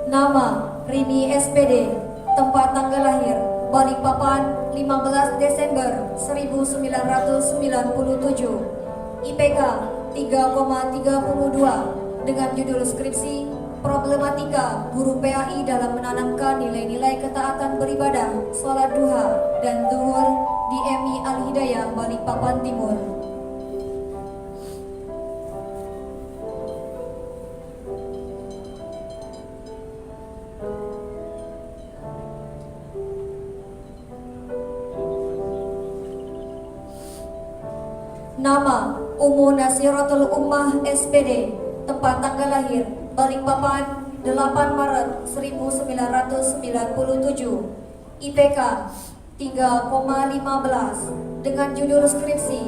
Nama Rini SPD, tempat tanggal lahir Balikpapan 15 Desember 1997, IPK 3,32, dengan judul skripsi Problematika Guru PAI dalam Menanamkan Nilai-nilai Ketaatan Beribadah, Salat Duha, dan Zuhur di MI Al-Hidayah Balikpapan Timur. Nama Ummu Nasiratul Ummah SPD, tempat tanggal lahir Balikpapan 8 Maret 1997, IPK 3,15, dengan judul skripsi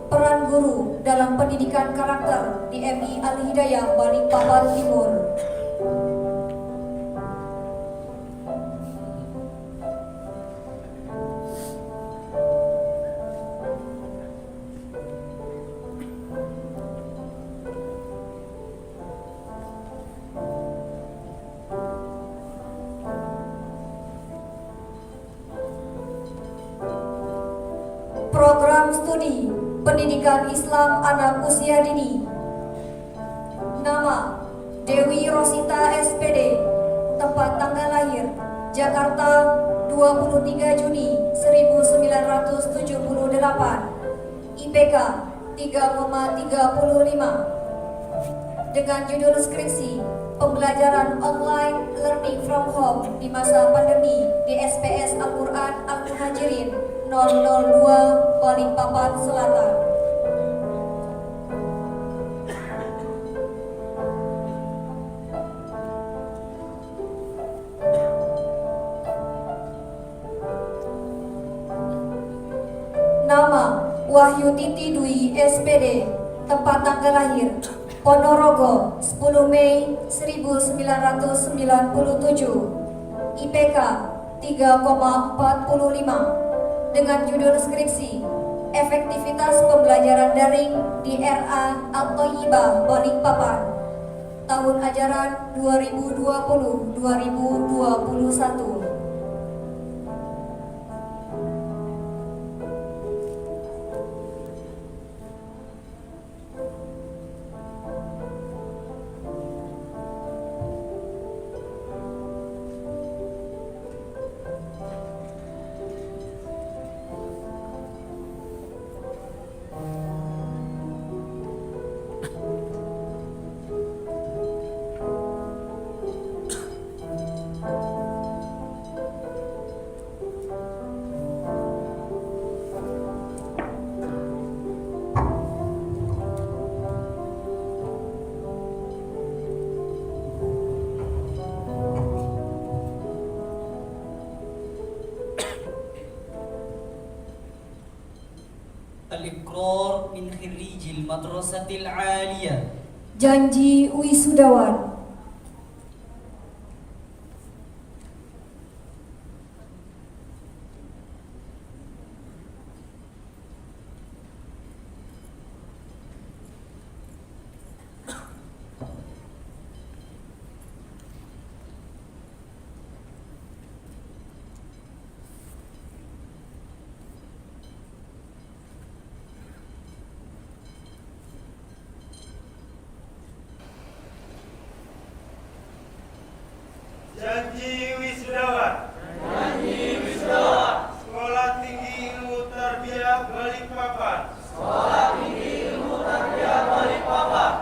Peran Guru dalam Pendidikan Karakter di MI Al-Hidayah Balikpapan Timur. Program Studi Pendidikan Islam Anak Usia Dini. Nama Dewi Rosita SPD, tempat tanggal lahir Jakarta 23 Juni 1978, IPK 3,35, dengan judul skripsi Pembelajaran Online Learning from Home di masa pandemi di SPS Al-Quran Al-Muhajirin 002 Balikpapan Selatan. Nama Wahyu Titi Dwi SPD, tempat tanggal lahir Ponorogo 10 Mei 1997, IPK 3,45, dengan judul skripsi Efektivitas Pembelajaran Daring di RA Al-Thayyibah Balikpapan, tahun ajaran 2020-2021. Al-Iqrar min khirrijil madrasatil aliyah. Janji wisudawan. Janji wisudawan. Janji wisudawan. Sekolah Tinggi Ilmu Tarbiyah Balikpapan. Sekolah Tinggi Ilmu Tarbiyah Balikpapan.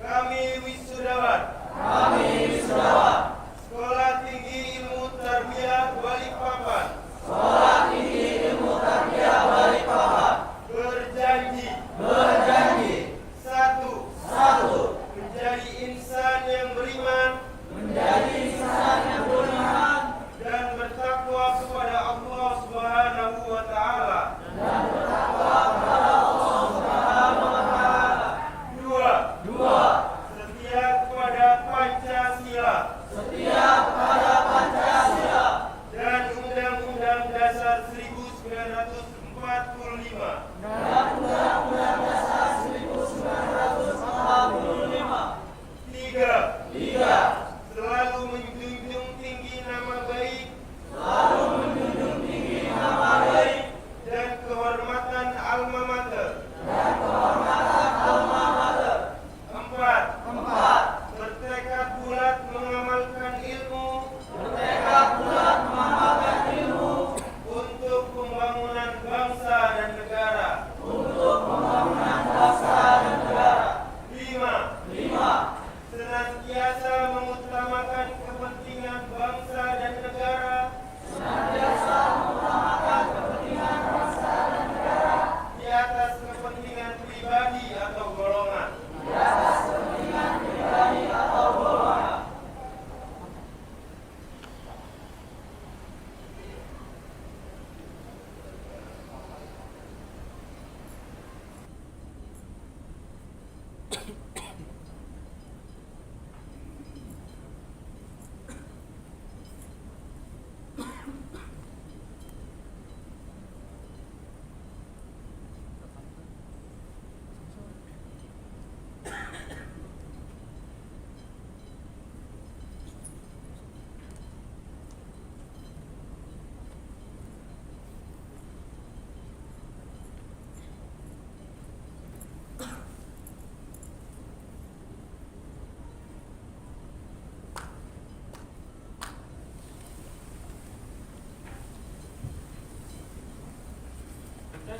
Kami wisudawan. Kami wisudawan. Sekolah Tinggi Ilmu Tarbiyah Balikpapan. Sekolah Tinggi Ilmu Tarbiyah Balikpapan. Berjanji. Berjanji. Satu. Menjadi insan yang beriman. Menjadi insan yang beriman dan bertakwa kepada Allah Subhanahu wa taala. Dan bertakwa kepada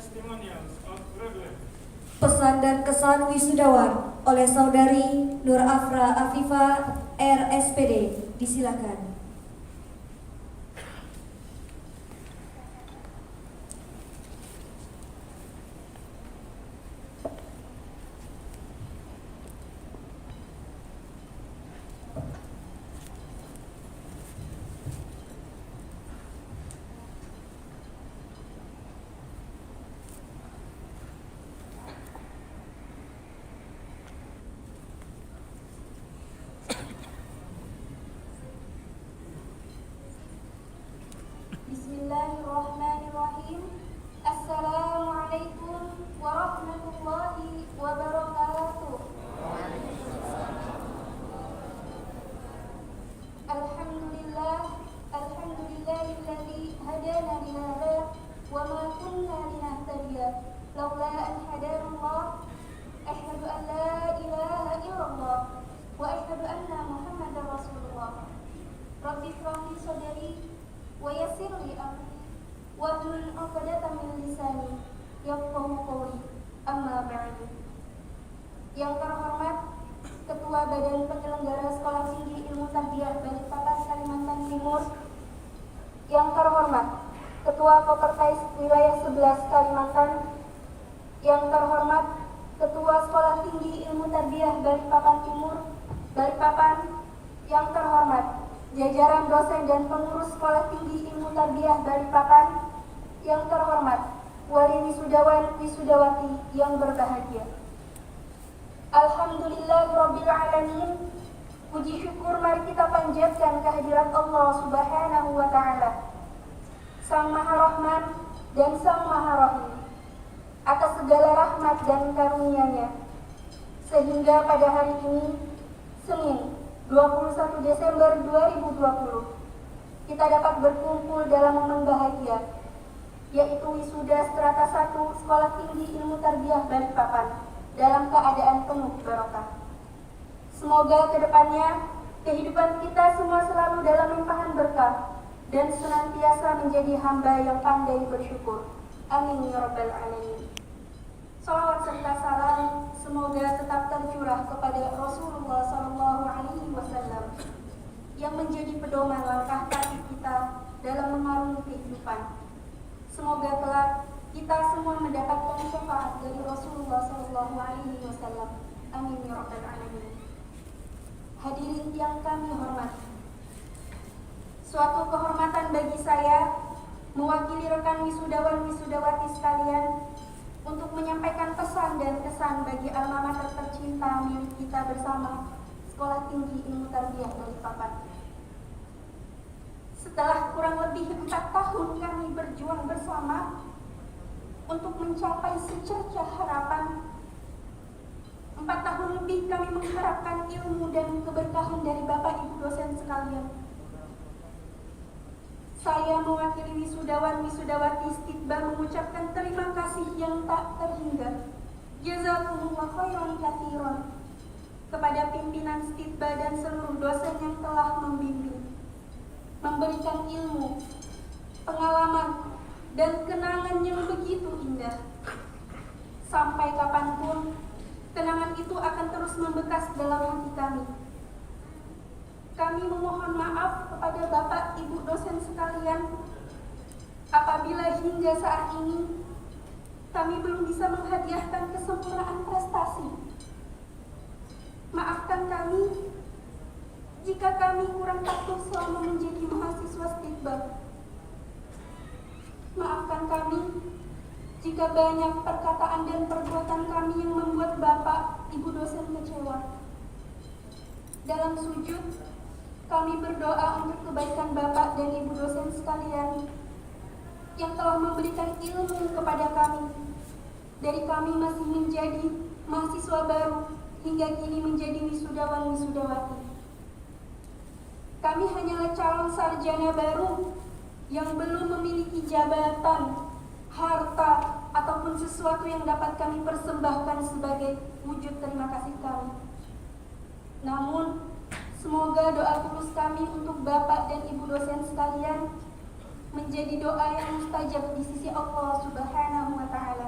testimonials of graduates. Pesan dan kesan wisudawan oleh Saudari Nur Afra Afifa RSPD. Disilakan. Bismillahirrahmanirrahim. Assalamualaikum warahmatullahi wabarakatuh. Alhamdulillahilladzi hadana li hadza wa ma kunna linahtadiya laula an hadanallah. Asyhadu an la ilaha illallah wa asyhadu anna Muhammadar Rasulullah. Rabbi shrah li sadri wa yassir li amri wahlul 'uqdatam min lisani yafqahu qawli. Amma ba'du. Yang terhormat Ketua Badan Penyelenggara Sekolah Tinggi Ilmu Tarbiyah Balikpapan Kalimantan Timur, yang terhormat Ketua Kopertais Wilayah 11 Kalimantan, yang terhormat Ketua Sekolah Tinggi Ilmu Tarbiyah Balikpapan Timur, Balikpapan, yang terhormat jajaran dosen dan pengurus Sekolah Tinggi Ilmu Tarbiyah Balikpapan, yang terhormat wali wisudawan wisudawati yang berbahagia. Alhamdulillahirabbil alamin. Puji syukur mari kita panjatkan kehadirat Allah Subhanahu wa taala, Sang Maha Rahman dan Sang Maha Rahim, atas segala rahmat dan karunia-Nya, sehingga pada hari ini, Senin 21 Desember 2020, kita dapat berkumpul dalam momen bahagia, yaitu wisuda strata 1 Sekolah Tinggi Ilmu Tarbiyah Balikpapan dalam keadaan penuh barokah. Semoga kedepannya kehidupan kita semua selalu dalam limpahan berkah dan senantiasa menjadi hamba yang pandai bersyukur. Amin ya rabbal alamin. Salawat serta salam semoga tetap tercurah kepada Rasulullah SAW yang menjadi pedoman langkah kaki kita dalam mengarungi kehidupan. Semoga kelak kita semua mendapatkan syafaat dari Rasulullah SAW. Amin ya rabbal alamin. Hadirin yang kami hormati, suatu kehormatan bagi saya mewakili rekan wisudawan wisudawati sekalian untuk menyampaikan pesan dan kesan bagi alma mater tercinta milik kita bersama, Sekolah Tinggi Ilmu Tarbiyah Balikpapan. Setelah kurang lebih 4 tahun kami berjuang bersama untuk mencapai secercah harapan, 4 tahun lebih kami mengharapkan ilmu dan keberkahan dari Bapak Ibu dosen sekalian. Saya mewakili wisudawan wisudawati Stitba mengucapkan terima kasih yang tak terhingga, jazakumullah khairan katsiran, kepada pimpinan Stitba dan seluruh dosen yang telah membimbing, memberikan ilmu, pengalaman, dan kenangan yang begitu indah. Sampai kapanpun, kenangan itu akan terus membekas dalam hati kami. Kami memohon maaf kepada Bapak Ibu dosen sekalian apabila hingga saat ini kami belum bisa menghadiahkan kesempurnaan prestasi. Maafkan kami jika kami kurang patuh selama menjadi mahasiswa Stitba. Maafkan kami jika banyak perkataan dan perbuatan kami yang membuat Bapak Ibu dosen kecewa. Dalam sujud, kami berdoa untuk kebaikan Bapak dan Ibu dosen sekalian yang telah memberikan ilmu kepada kami. Dari kami masih menjadi mahasiswa baru hingga kini menjadi wisudawan wisudawati. Kami hanyalah calon sarjana baru yang belum memiliki jabatan, harta, ataupun sesuatu yang dapat kami persembahkan sebagai wujud terima kasih kami. Namun, semoga doa tulus kami untuk Bapak dan Ibu dosen sekalian menjadi doa yang mustajab di sisi Allah Subhanahu wa Ta'ala.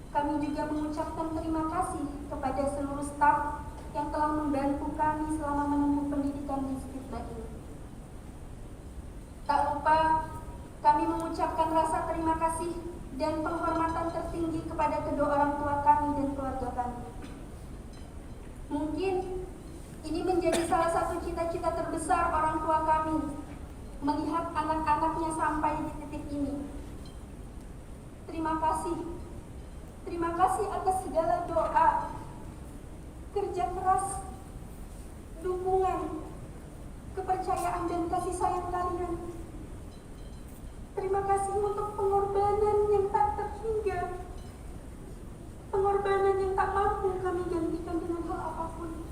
Kami juga mengucapkan terima kasih kepada seluruh staf yang telah membantu kami selama menempuh pendidikan di Istidbah ini. Tak lupa kami mengucapkan rasa terima kasih dan penghormatan tertinggi kepada kedua orang tua kami dan keluarga kami. Mungkin ini menjadi salah satu cita-cita terbesar orang tua kami, melihat anak-anaknya sampai di titik ini. Terima kasih atas segala doa, kerja keras, dukungan, kepercayaan dan kasih sayang kalian. Terima kasih untuk pengorbanan yang tak terhingga, pengorbanan yang tak mampu kami gantikan dengan hal apapun.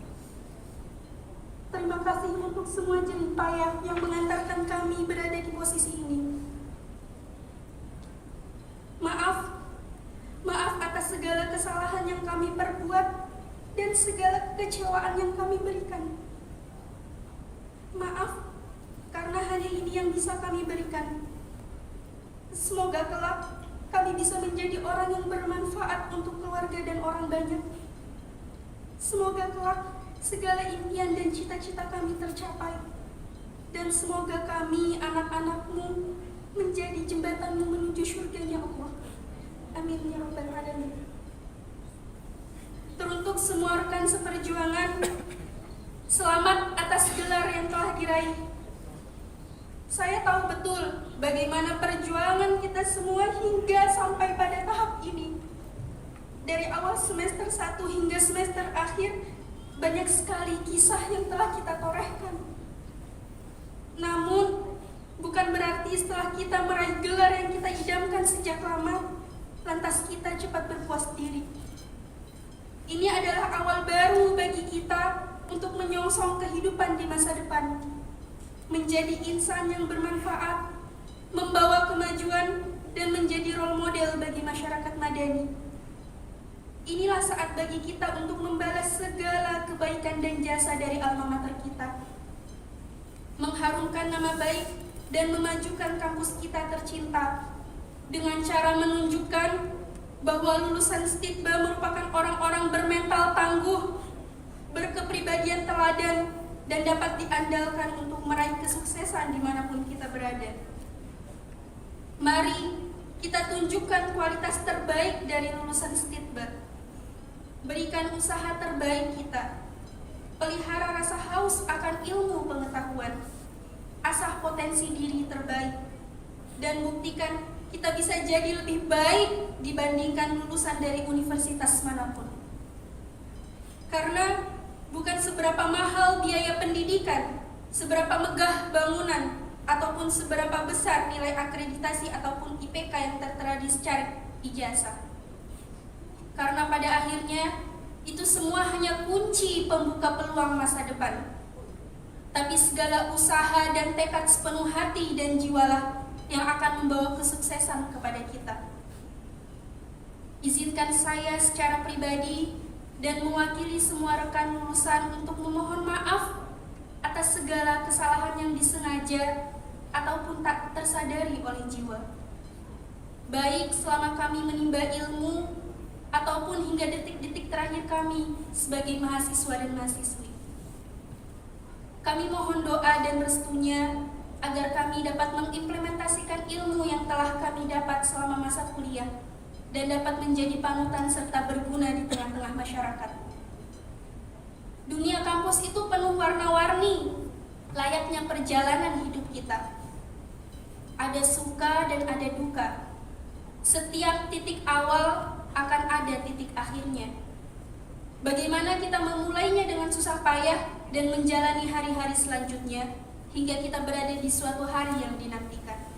Terima kasih untuk semua jerih payah yang mengantarkan kami berada di posisi ini. Maaf atas segala kesalahan yang kami perbuat dan segala kekecewaan yang kami berikan. Maaf, karena hanya ini yang bisa kami berikan. Semoga kelak kami bisa menjadi orang yang bermanfaat untuk keluarga dan orang banyak. Semoga kelak segala impian dan cita-cita kami tercapai. Dan semoga kami, anak-anakmu, menjadi jembatanmu menuju surganya Allah. Amin ya rabbal alamin. Teruntuk semua rekan seperjuangan, selamat atas gelar yang telah diraih. Saya tahu betul bagaimana perjuangan kita semua hingga sampai pada tahap ini. Dari awal semester 1 hingga semester akhir, banyak sekali kisah yang telah kita torehkan. Namun, bukan berarti setelah kita meraih gelar yang kita idamkan sejak lama, lantas kita cepat berpuas diri. Ini adalah awal baru bagi kita untuk menyongsong kehidupan di masa depan. Menjadi insan yang bermanfaat, membawa kemajuan, dan menjadi role model bagi masyarakat madani. Inilah saat bagi kita untuk membalas segala kebaikan dan jasa dari alma mater kita. Mengharumkan nama baik dan memajukan kampus kita tercinta dengan cara menunjukkan bahwa lulusan Istidbah merupakan orang-orang bermental tangguh, berkepribadian teladan, dan dapat diandalkan untuk meraih kesuksesan dimanapun kita berada. Mari kita tunjukkan kualitas terbaik dari lulusan Istidbah. Berikan usaha terbaik kita. Pelihara rasa haus akan ilmu pengetahuan. Asah potensi diri terbaik. Dan buktikan kita bisa jadi lebih baik dibandingkan lulusan dari universitas manapun. Karena bukan seberapa mahal biaya pendidikan, seberapa megah bangunan, ataupun seberapa besar nilai akreditasi ataupun IPK yang tertera di secara ijazah. Karena pada akhirnya itu semua hanya kunci pembuka peluang masa depan. Tapi segala usaha dan tekad sepenuh hati dan jiwalah yang akan membawa kesuksesan kepada kita. Izinkan saya secara pribadi dan mewakili semua rekan lulusan untuk memohon maaf atas segala kesalahan yang disengaja ataupun tak tersadari oleh jiwa. Baik selama kami menimba ilmu ataupun hingga detik-detik terakhir kami sebagai mahasiswa dan mahasiswi. Kami mohon doa dan restunya agar kami dapat mengimplementasikan ilmu yang telah kami dapat selama masa kuliah dan dapat menjadi panutan serta berguna di tengah-tengah masyarakat. Dunia kampus itu penuh warna-warni, layaknya perjalanan hidup kita. Ada suka dan ada duka. Setiap titik awal akan ada titik akhirnya. Bagaimana kita memulainya dengan susah payah dan menjalani hari-hari selanjutnya hingga kita berada di suatu hari yang dinantikan.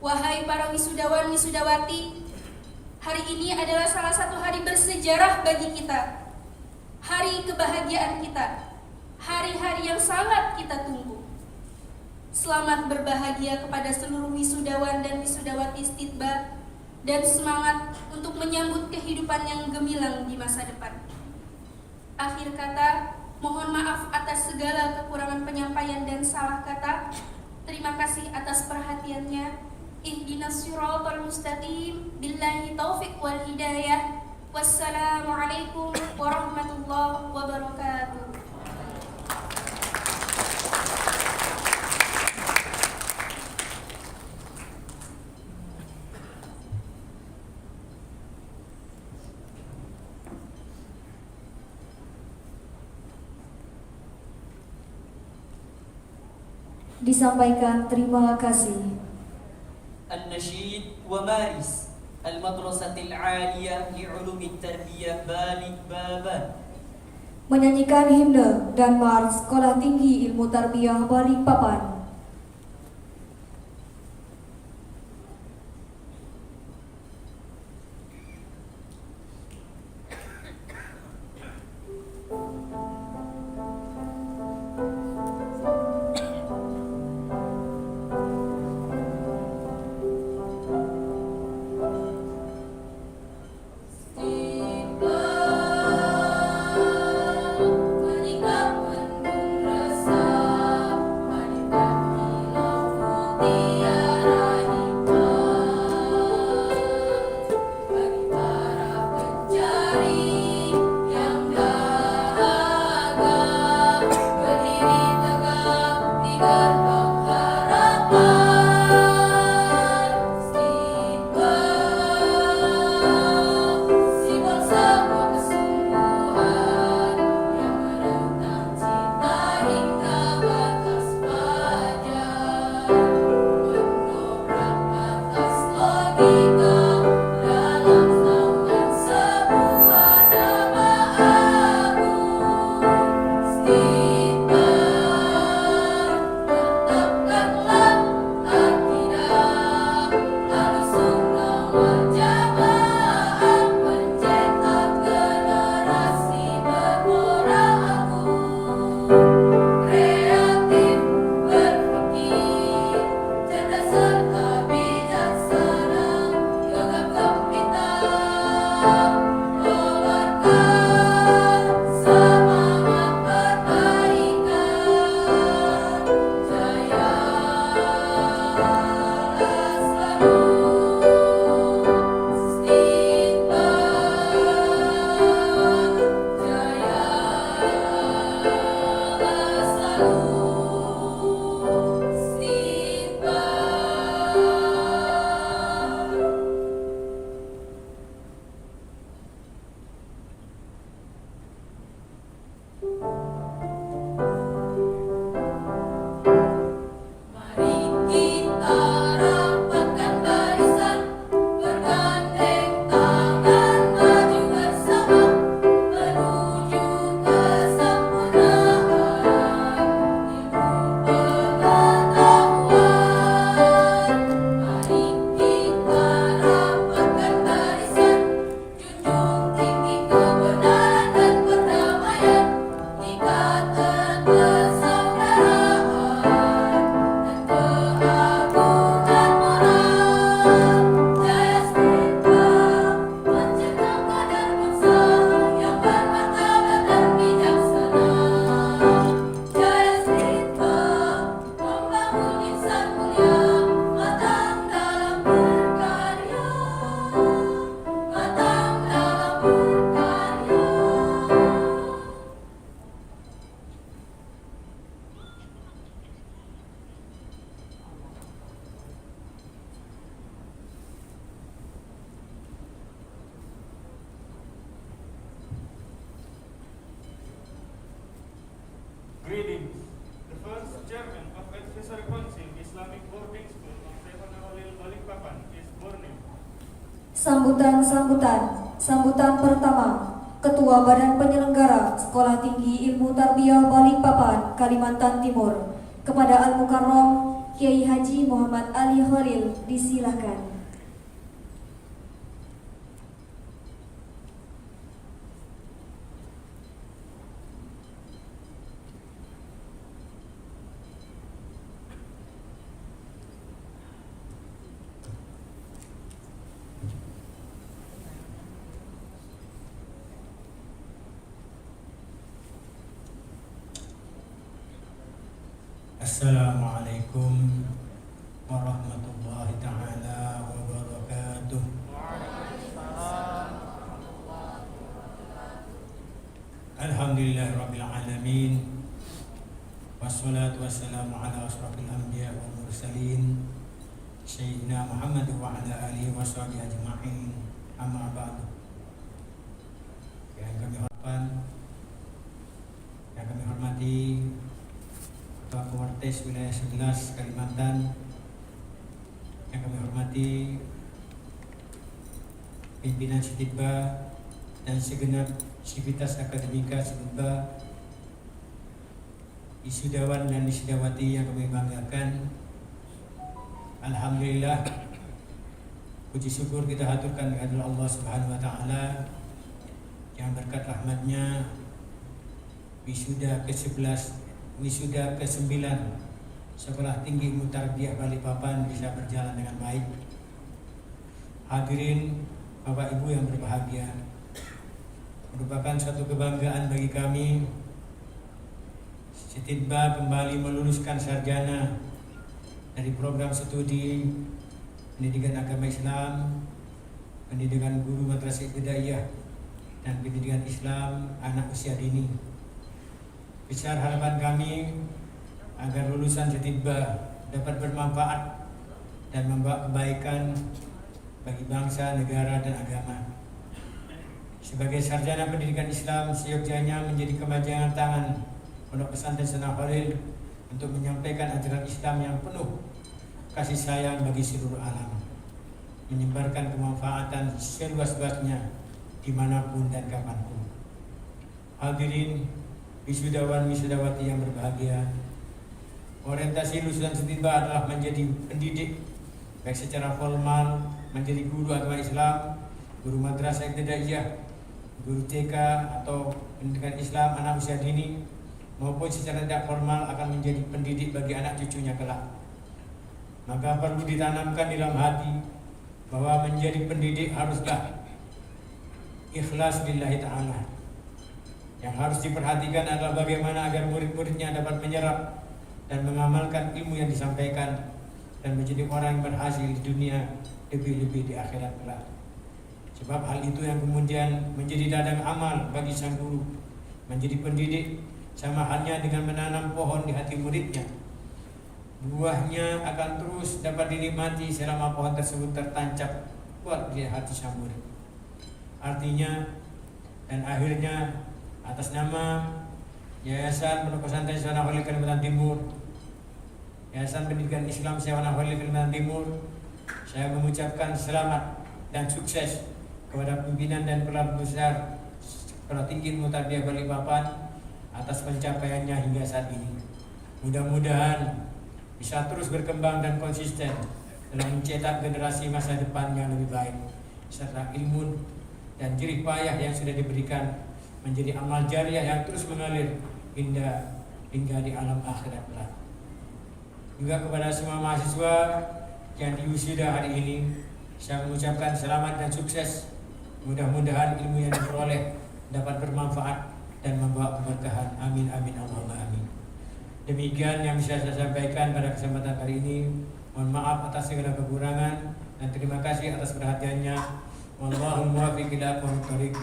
Wahai para wisudawan wisudawati, hari ini adalah salah satu hari bersejarah bagi kita. Hari kebahagiaan kita, hari-hari yang sangat kita tunggu. Selamat berbahagia kepada seluruh wisudawan dan wisudawati Istidbah, dan semangat untuk menyambut kehidupan yang gemilang di masa depan. Akhir kata, mohon maaf atas segala kekurangan penyampaian dan salah kata. Terima kasih atas perhatiannya. Ihdinas siratal mustaqim. Billahi taufik wal hidayah. Wassalamualaikum warahmatullahi wabarakatuh. Disampaikan terima kasih. النشيد ومارس المدرسة العالية لعلوم التربية Balikpapan. Menyanyikan himne dan mars Sekolah Tinggi Ilmu Tarbiyah Balikpapan. Greetings. The first chairman of Advisory Council Islamic Boarding School of Saiful Khalil Balikpapan is Borneo. Sambutan pertama, Ketua Badan Penyelenggara Sekolah Tinggi Ilmu Tarbiyah Balikpapan, Kalimantan Timur, kepada Al-Mukarram Kiai Haji Muhammad Ali Khalil, disilakan. Assalamualaikum warahmatullahi ta'ala wabarakatuh. Alhamdulillah Rabbil Alamin. Wassalatu wassalamu ala ashrafil anbiya wal mursalin Sayyidina Muhammad wa ala alihi wa sahbihi ajma'in. Amma ba'du. Yang kami hormati Ketua Kowartes Wilayah 11 Kalimantan, yang kami hormati pimpinan Sititba dan segenap sivitas akademika Sititba, wisudawan dan wisudawati yang kami banggakan. Alhamdulillah, puji syukur kita haturkan kepada Allah Subhanahu wa taala yang berkat rahmatnya wisuda ke-11, wisuda ke-9 Sekolah Tinggi Ilmu Tarbiyah Balikpapan bisa berjalan dengan baik. Hadirin Bapak Ibu yang berbahagia, merupakan suatu kebanggaan bagi kami Sititba kembali meluluskan sarjana dari program studi Pendidikan Agama Islam, Pendidikan Guru Madrasah Ibtidaiyah, dan Pendidikan Islam Anak Usia Dini. Besar harapan kami agar lulusan Sititba dapat bermanfaat dan membawa kebaikan bagi bangsa, negara, dan agama. Sebagai sarjana pendidikan Islam, seyogyanya menjadi kemajuan tangan Pondok Pesantren Sunnah Khalil untuk menyampaikan ajaran Islam yang penuh kasih sayang bagi seluruh alam, menyebarkan kemanfaatan seluas-luasnya dimanapun dan kapanpun. Hadirin wisudawan wisudawati yang berbahagia, orientasi lulusan Sititba adalah menjadi pendidik, baik secara formal menjadi guru agama Islam, guru madrasah ibtidaiyah, guru TK atau pendidikan Islam anak usia dini, maupun secara tidak formal akan menjadi pendidik bagi anak cucunya kelak. Maka perlu ditanamkan dalam hati bahwa menjadi pendidik haruslah ikhlas lillahi ta'ala. Yang harus diperhatikan adalah bagaimana agar murid-muridnya dapat menyerap dan mengamalkan ilmu yang disampaikan dan menjadi orang yang berhasil di dunia, lebih-lebih di akhirat kelak. Sebab hal itu yang kemudian menjadi ladang amal bagi sang guru. Menjadi pendidik sama halnya dengan menanam pohon di hati muridnya. Buahnya akan terus dapat dinikmati selama pohon tersebut tertancap kuat di hati sang murid. Artinya dan akhirnya, atas nama Yayasan Pondok Pesantren Sunnah Khalil Kalimantan Timur, Yayasan Pendidikan Islam Sunnah Khalil Kalimantan Timur, saya mengucapkan selamat dan sukses kepada pimpinan dan pelaku besar Sekolah Tinggi Ilmu Tarbiyah Balikpapan atas pencapaiannya hingga saat ini. Mudah-mudahan bisa terus berkembang dan konsisten dalam mencetak generasi masa depan yang lebih baik, serta ilmu dan jerih payah yang sudah diberikan menjadi amal jariah yang terus mengalir hingga di alam akhirat kelak. Juga kepada semua mahasiswa yang diwisuda hari ini, saya mengucapkan selamat dan sukses. Mudah-mudahan ilmu yang diperoleh dapat bermanfaat dan membawa keberkahan. Amin amin Allahumma amin. Demikian yang bisa saya sampaikan pada kesempatan kali ini. Mohon maaf atas segala kekurangan dan terima kasih atas perhatiannya. Wallahul muwaffiq ila aqwamit thoriq.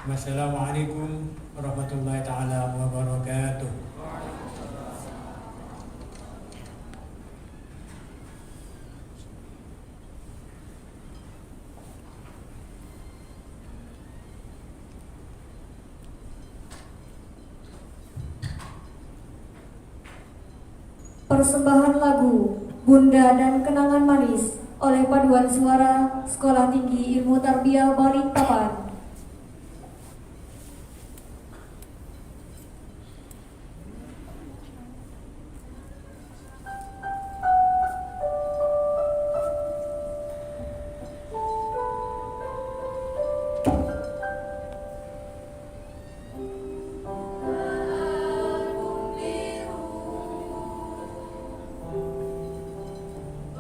Wassalamualaikum warahmatullahi taala wabarakatuh. Persembahan lagu Bunda dan Kenangan Manis oleh Paduan Suara Sekolah Tinggi Ilmu Tarbiyah Balikpapan.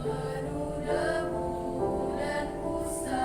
Penuh debu dan busa.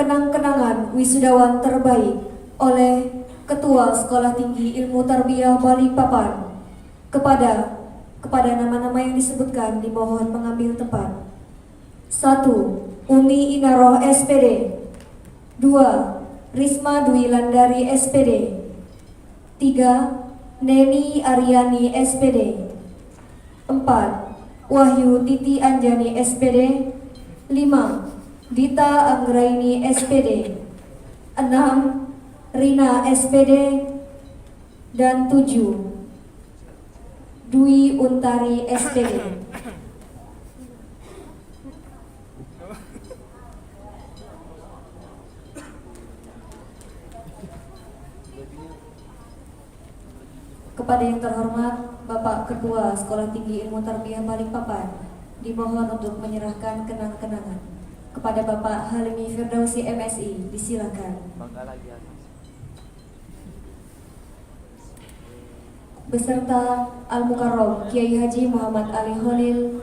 kenang-kenangan wisudawan terbaik oleh Ketua Sekolah Tinggi Ilmu Tarbiyah Balikpapan. Kepada nama-nama yang disebutkan dimohon mengambil tempat. 1. Umi Inaroh SPD. 2. Risma Dwi Landari SPD. 3. Neni Aryani SPD. 4. Wahyu Titi Anjani SPD. 5. Dita Anggraini SPD. 6. Rina SPD. Dan 7. Dwi Untari SPD. Kepada yang terhormat Bapak Ketua Sekolah Tinggi Ilmu Tarbiyah Balikpapan, dimohon untuk menyerahkan kenang-kenangan. Kepada Bapak Halimi Firdausi MSI, disilakan. Beserta Al-Mukarram Kiai Haji Muhammad Ali Khalil,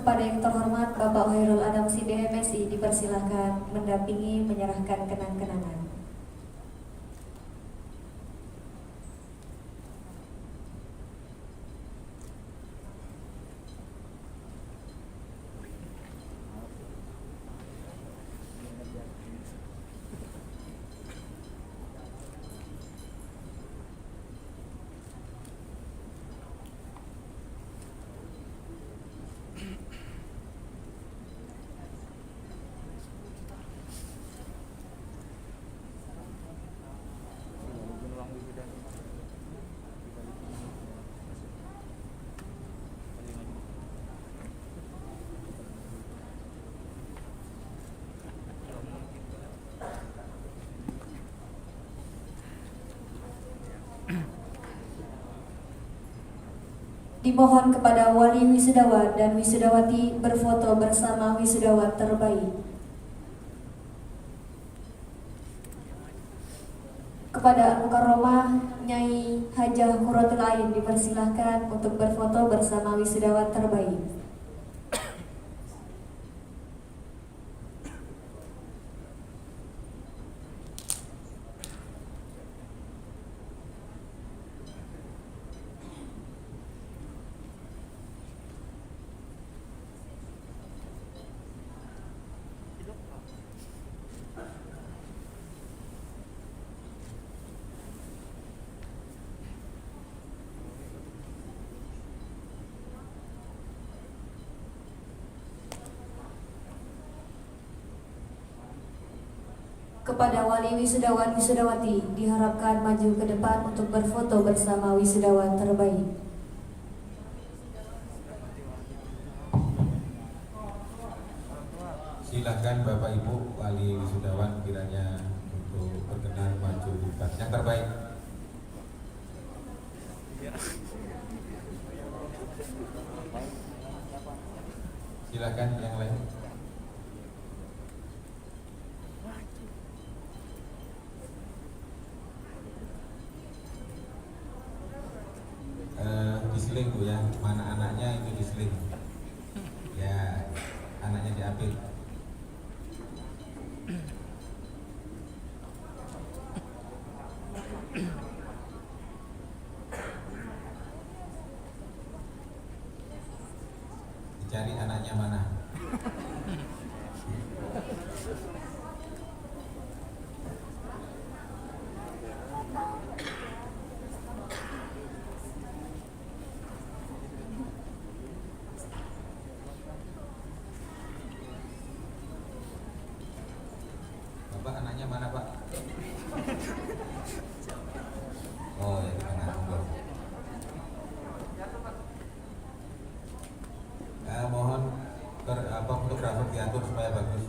kepada yang terhormat Bapak Khairul Anam Sidi MSI, dipersilahkan mendampingi menyerahkan kenang-kenangan. Dimohon kepada wali wisudawan dan wisudawati berfoto bersama wisudawan terbaik. Kepada Al-Mukarramah Nyai Hajah Qurratul Ain, dipersilahkan untuk berfoto bersama wisudawan terbaik. Kepada wali wisudawan wisudawati diharapkan maju ke depan untuk berfoto bersama wisudawan terbaik. Silakan Bapak Ibu wali wisudawan kiranya untuk berkenan maju di depan. Yang terbaik. Silakan yang lain. Diseling Bu ya, mana anaknya itu diseling. Ya, anaknya diambil. Dicari anaknya mana. Bapak anaknya mana Pak? Oh ya di tengah. Mohon fotografer diatur supaya bagus.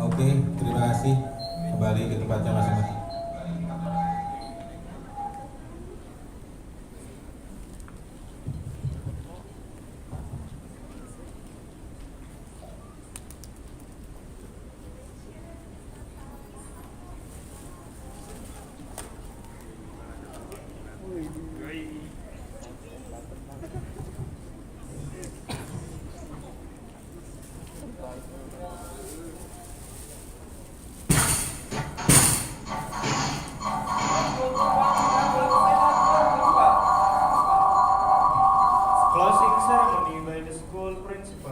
Oke, terima kasih. Kembali ke tempatnya masing-masing. Closing ceremony by the school principal.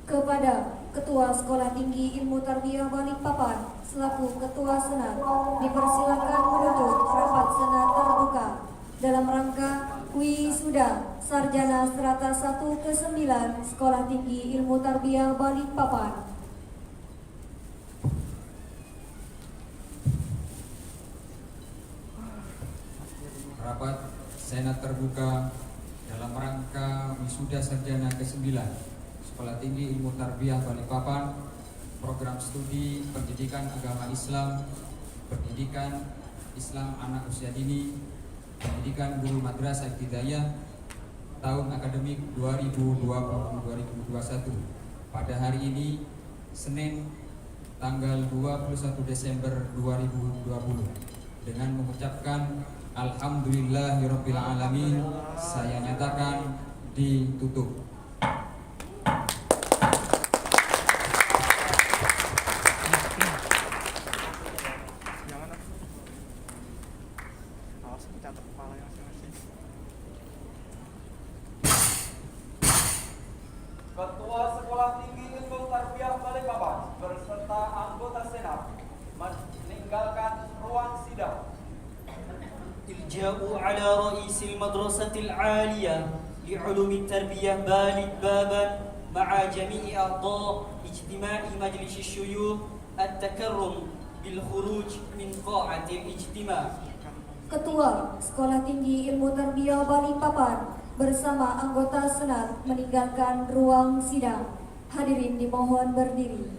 Kepada Ketua Sekolah Tinggi Ilmu Tarbiyah Balikpapan selaku Ketua Senat dipersilakan menutup rapat senat terbuka dalam rangka wisuda sarjana strata 1 ke 9 Sekolah Tinggi Ilmu Tarbiyah Balikpapan. Rapat senat terbuka dalam rangka wisuda sarjana ke-9 Sekolah Tinggi Ilmu Tarbiyah Balikpapan, program studi Pendidikan Agama Islam, Pendidikan Islam Anak Usia Dini, Pendidikan Guru Madrasah Ibtidaiyah tahun akademik 2020-2021 pada hari ini Senin tanggal 21 Desember 2020 dengan mengucapkan Alhamdulillahirabbil alamin, saya nyatakan ditutup. Ketua Sekolah Tinggi Ilmu Tarbiyah Balikpapan berserta anggota Senat meninggalkan ruang sidang. الجاء على رئيس المدرسة العالية لعلوم التربية بابا مع جميع أعضاء اجتماع مجلس الشيوخ التكرم بالخروج من قاعة الاجتماع. Ketua Sekolah Tinggi Ilmu Tarbiyah Balikpapan bersama anggota Senat meninggalkan ruang sidang. Hadirin dimohon berdiri.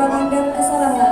kekurangan dan kesalahan